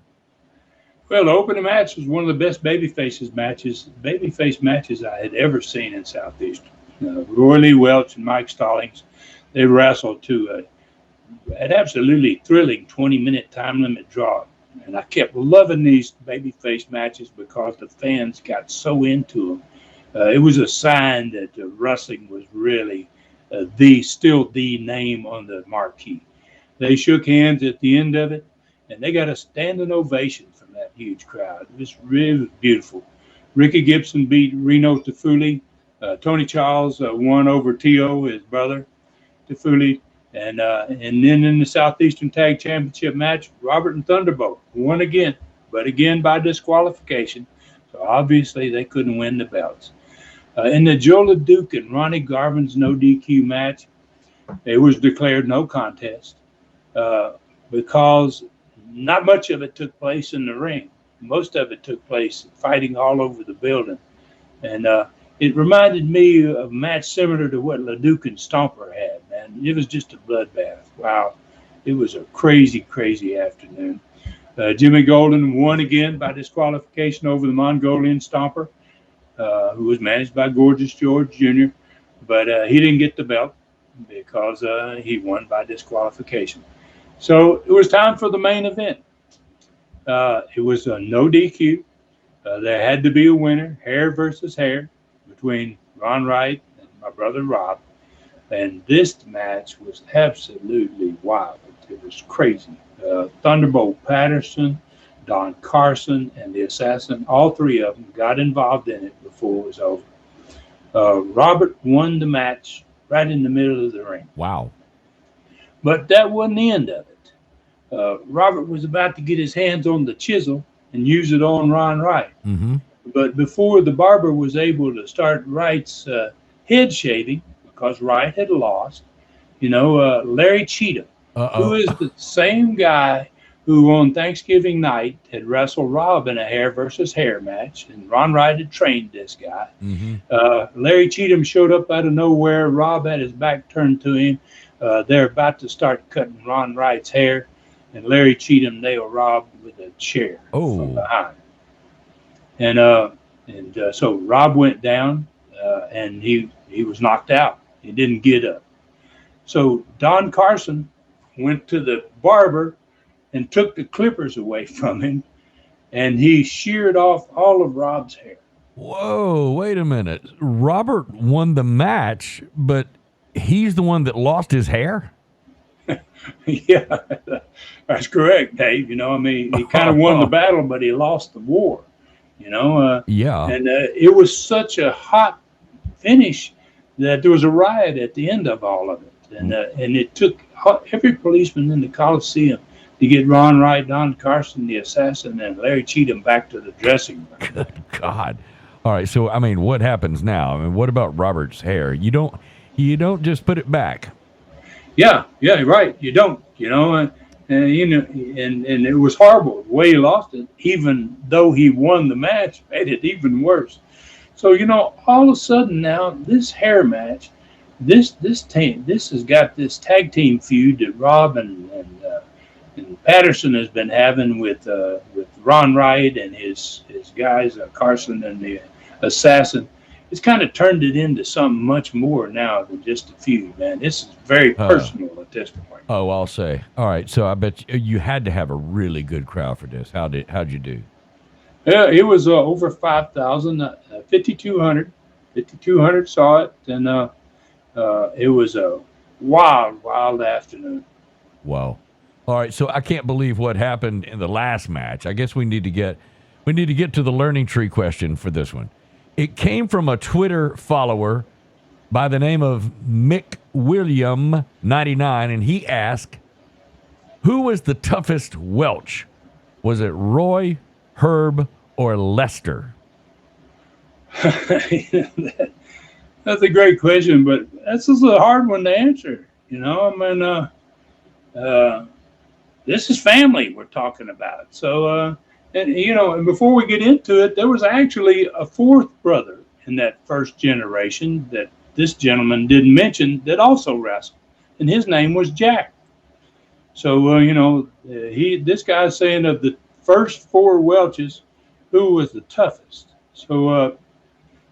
Well, the opening match was one of the best babyface matches I had ever seen in Southeastern. Roy Lee Welch and Mike Stallings, they wrestled to an absolutely thrilling 20-minute time limit draw. And I kept loving these babyface matches because the fans got so into them. It was a sign that wrestling was really still the name on the marquee. They shook hands at the end of it, and they got a standing ovation from that huge crowd. It was really beautiful. Ricky Gibson beat Reno Tafuli. Tony Charles won over T.O., his brother, Tafuli. And then in the Southeastern Tag Championship match, Robert and Thunderbolt won again, but again by disqualification. So obviously they couldn't win the belts. In the Joe Leduc and Ronnie Garvin's no DQ match, it was declared no contest because not much of it took place in the ring. Most of it took place fighting all over the building. And it reminded me of a match similar to what Leduc and Stomper had, man. It was just a bloodbath. Wow. It was a crazy, crazy afternoon. Jimmy Golden won again by disqualification over the Mongolian Stomper, who was managed by Gorgeous George Jr., but he didn't get the belt because he won by disqualification. So it was time for the main event. It was a no DQ. There had to be a winner, hair versus hair, between Ron Wright and my brother Rob. And this match was absolutely wild. It was crazy. Thunderbolt Patterson, Don Carson, and the Assassin, all three of them got involved in it before it was over. Robert won the match right in the middle of the ring. Wow. But that wasn't the end of it. Robert was about to get his hands on the chisel and use it on Ron Wright. Mm-hmm. But before the barber was able to start Wright's head shaving, because Wright had lost, Larry Cheatham, who is the same guy who on Thanksgiving night had wrestled Rob in a hair versus hair match, and Ron Wright had trained this guy. Mm-hmm. Larry Cheatham showed up out of nowhere. Rob had his back turned to him. They're about to start cutting Ron Wright's hair, and Larry Cheatham nailed Rob with a chair from behind. And so Rob went down, and he was knocked out. He didn't get up. So Don Carson went to the barber and took the clippers away from him, and he sheared off all of Rob's hair. Whoa, wait a minute. Robert won the match, but he's the one that lost his hair? Yeah, that's correct, Dave. He kind of won the battle, but he lost the war. Yeah. And it was such a hot finish that there was a riot at the end of all of it. And it took every policeman in the Coliseum to get Ron Wright, Don Carson, the Assassin, and Larry Cheatham back to the dressing room. Good God. All right, so, what happens now? What about Robert's hair? You don't just put it back. Yeah, right. You don't, and it was horrible. The way he lost it, even though he won the match, made it even worse. So, all of a sudden now, this hair match, this has got this tag team feud that Rob and Patterson has been having with Ron Wright and his guys, Carson and the Assassin. It's kind of turned it into something much more now than just a feud, man. This is very personal at this point. Oh, I'll say. All right, so I bet you had to have a really good crowd for this. How'd you do? Yeah, it was over 5,000, 5,200. 5,200 saw it, and it was a wild afternoon. Wow. All right, so I can't believe what happened in the last match. I guess we need to get to the learning tree question for this one. It came from a Twitter follower by the name of Mick William 99, and he asked, who was the toughest Welch? Was it Roy, Herb, or Lester? That's a great question, but that's just a hard one to answer. This is family we're talking about. So, and before we get into it, there was actually a fourth brother in that first generation that this gentleman didn't mention that also wrestled, and his name was Jack. So, this guy's saying of the first four Welches, who was the toughest? So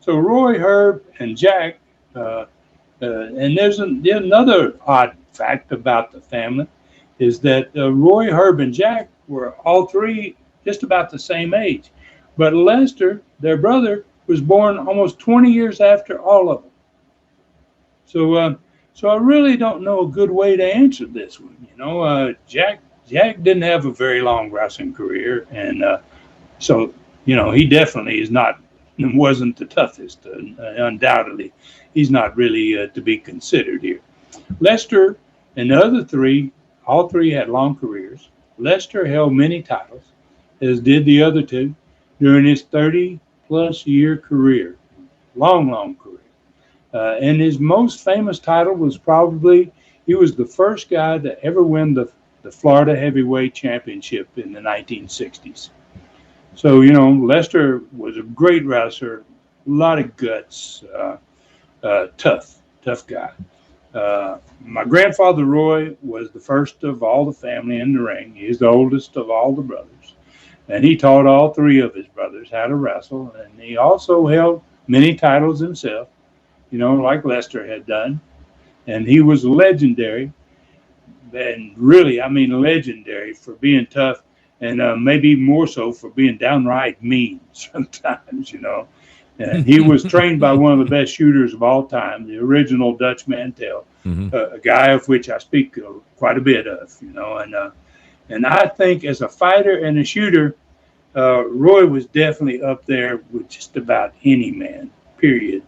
Roy, Herb, and Jack, and there's another odd fact about the family, is that Roy, Herb, and Jack were all three just about the same age. But Lester, their brother, was born almost 20 years after all of them. So I really don't know a good way to answer this one. Jack didn't have a very long wrestling career, and so he definitely wasn't the toughest. Undoubtedly, he's not really to be considered here. Lester and the other three, all three had long careers. Lester held many titles, as did the other two, during his 30-plus year career. Long career. And his most famous title was probably, he was the first guy to ever win the Florida Heavyweight Championship in the 1960s. So, Lester was a great wrestler, a lot of guts, tough guy. My grandfather, Roy, was the first of all the family in the ring. He's the oldest of all the brothers. And he taught all three of his brothers how to wrestle. And he also held many titles himself, like Lester had done. And he was legendary, and really, legendary for being tough, and maybe more so for being downright mean sometimes, And he was trained by one of the best shooters of all time, the original Dutch Mantel, a guy of which I speak quite a bit of, and I think as a fighter and a shooter, Roy was definitely up there with just about any man, period.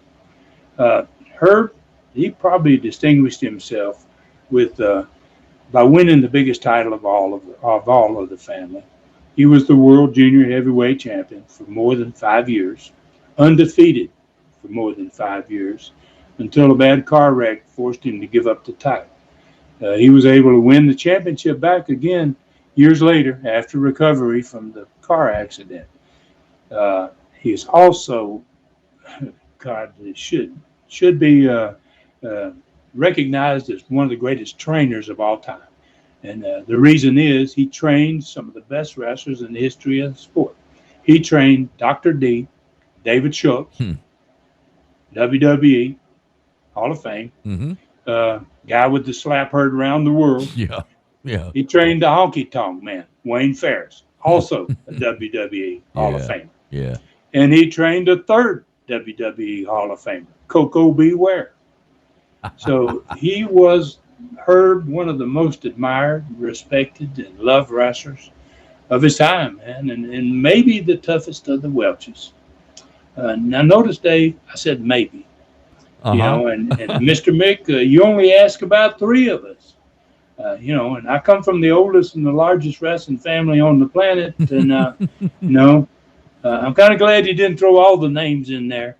Herb, he probably distinguished himself by winning the biggest title of all of the family. He was the world junior heavyweight champion for more than 5 years, undefeated for more than 5 years, until a bad car wreck forced him to give up the title. He was able to win the championship back again years later after recovery from the car accident. He is also, God, should be recognized as one of the greatest trainers of all time. And the reason is he trained some of the best wrestlers in the history of the sport. He trained Dr. D, David Schultz, WWE, Hall of Fame, guy with the slap heard around the world. Yeah. He trained the honky tonk man, Wayne Ferris, also a WWE Hall of Famer. Yeah. And he trained a third WWE Hall of Famer, Coco Beware. So he was Herb, one of the most admired, respected, and loved wrestlers of his time, man, and maybe the toughest of the Welches. Now, notice, Dave, I said maybe. And Mr. Mick, you only ask about 3 of us. And I come from the oldest and the largest wrestling family on the planet, and I'm kind of glad you didn't throw all the names in there.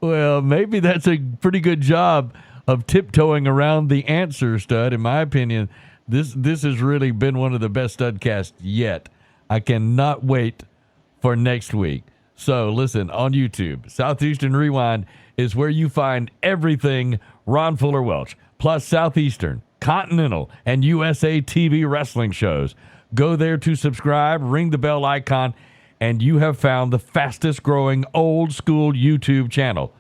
Well, maybe that's a pretty good job of tiptoeing around the answer, Stud. In my opinion, this has really been one of the best Studcasts yet. I cannot wait for next week. So listen, on YouTube, Southeastern Rewind is where you find everything Ron Fuller Welch, plus Southeastern, Continental, and USA TV wrestling shows. Go there to subscribe, ring the bell icon, and you have found the fastest growing old school YouTube channel.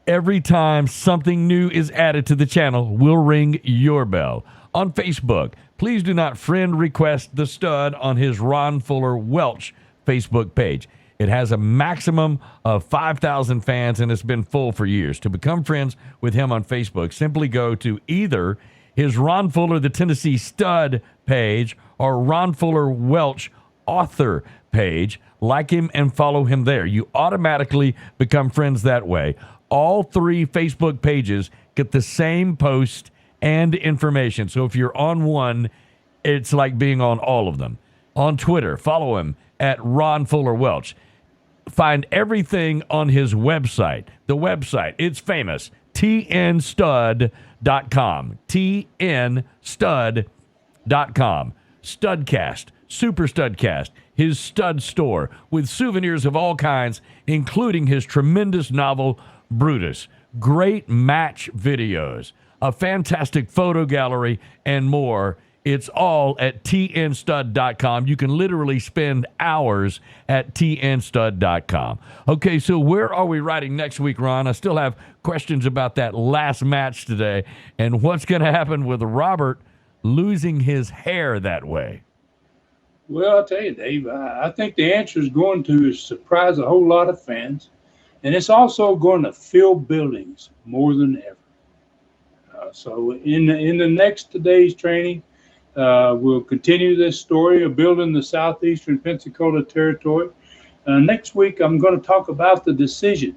Every time something new is added to the channel, we'll ring your bell. On Facebook, please do not friend request the Stud on his Ron Fuller Welch Facebook page. It has a maximum of 5,000 fans and has been full for years. To become friends with him on Facebook, simply go to either his Ron Fuller the Tennessee Stud page or Ron Fuller Welch author page. Like him and follow him there. You automatically become friends that way. All 3 Facebook pages get the same post and information. So if you're on one, it's like being on all of them. On Twitter, follow him at Ron Fuller Welch. Find everything on his website. The website, it's famous, tnstud.com. tnstud.com. Studcast, Super Studcast, his stud store with souvenirs of all kinds, including his tremendous novel, Brutus. Great match videos, a fantastic photo gallery, and more. It's all at tnstud.com. You can literally spend hours at tnstud.com. Okay, so where are we riding next week, Ron? I still have questions about that last match today and what's going to happen with Robert losing his hair that way. Well, I'll tell you, Dave, I think the answer is going to surprise a whole lot of fans, and it's also going to fill buildings more than ever. So in the next today's training, we'll continue this story of building the Southeastern Pensacola territory. Next week, I'm going to talk about the decision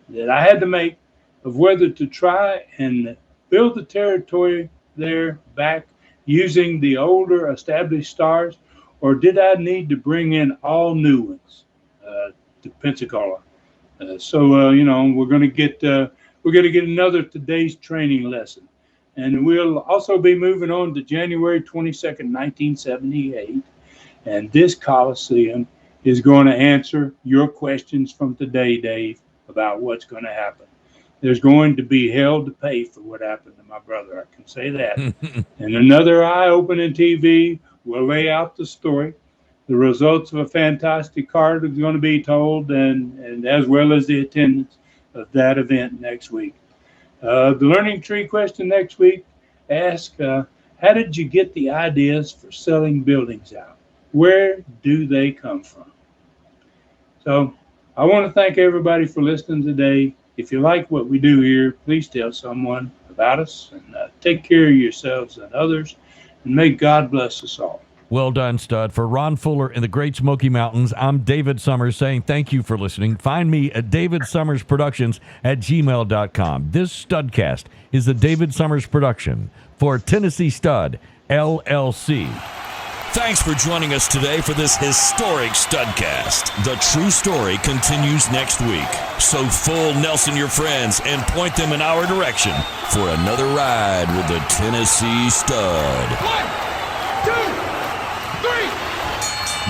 that I had to make of whether to try and build the territory there back using the older established stars, or did I need to bring in all new ones to Pensacola? So we're going to get another today's training lesson, and we'll also be moving on to January 22nd, 1978, and this Coliseum is going to answer your questions from today, Dave, about what's going to happen. There's going to be hell to pay for what happened to my brother. I can say that. And another eye-opening TV will lay out the story. The results of a fantastic card is going to be told, and as well as the attendance of that event next week. The Learning Tree question next week asks, how did you get the ideas for selling buildings out? Where do they come from? So I want to thank everybody for listening today. If you like what we do here, please tell someone about us, and take care of yourselves and others, and may God bless us all. Well done, Stud. For Ron Fuller in the Great Smoky Mountains, I'm David Summers saying thank you for listening. Find me at davidsummersproductions@gmail.com. This Studcast is a David Summers production for Tennessee Stud, LLC. Thanks for joining us today for this historic Studcast. The true story continues next week. So fool Nelson your friends and point them in our direction for another ride with the Tennessee Stud. 1, 2, 3.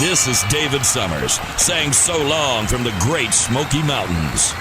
This is David Summers saying so long from the Great Smoky Mountains.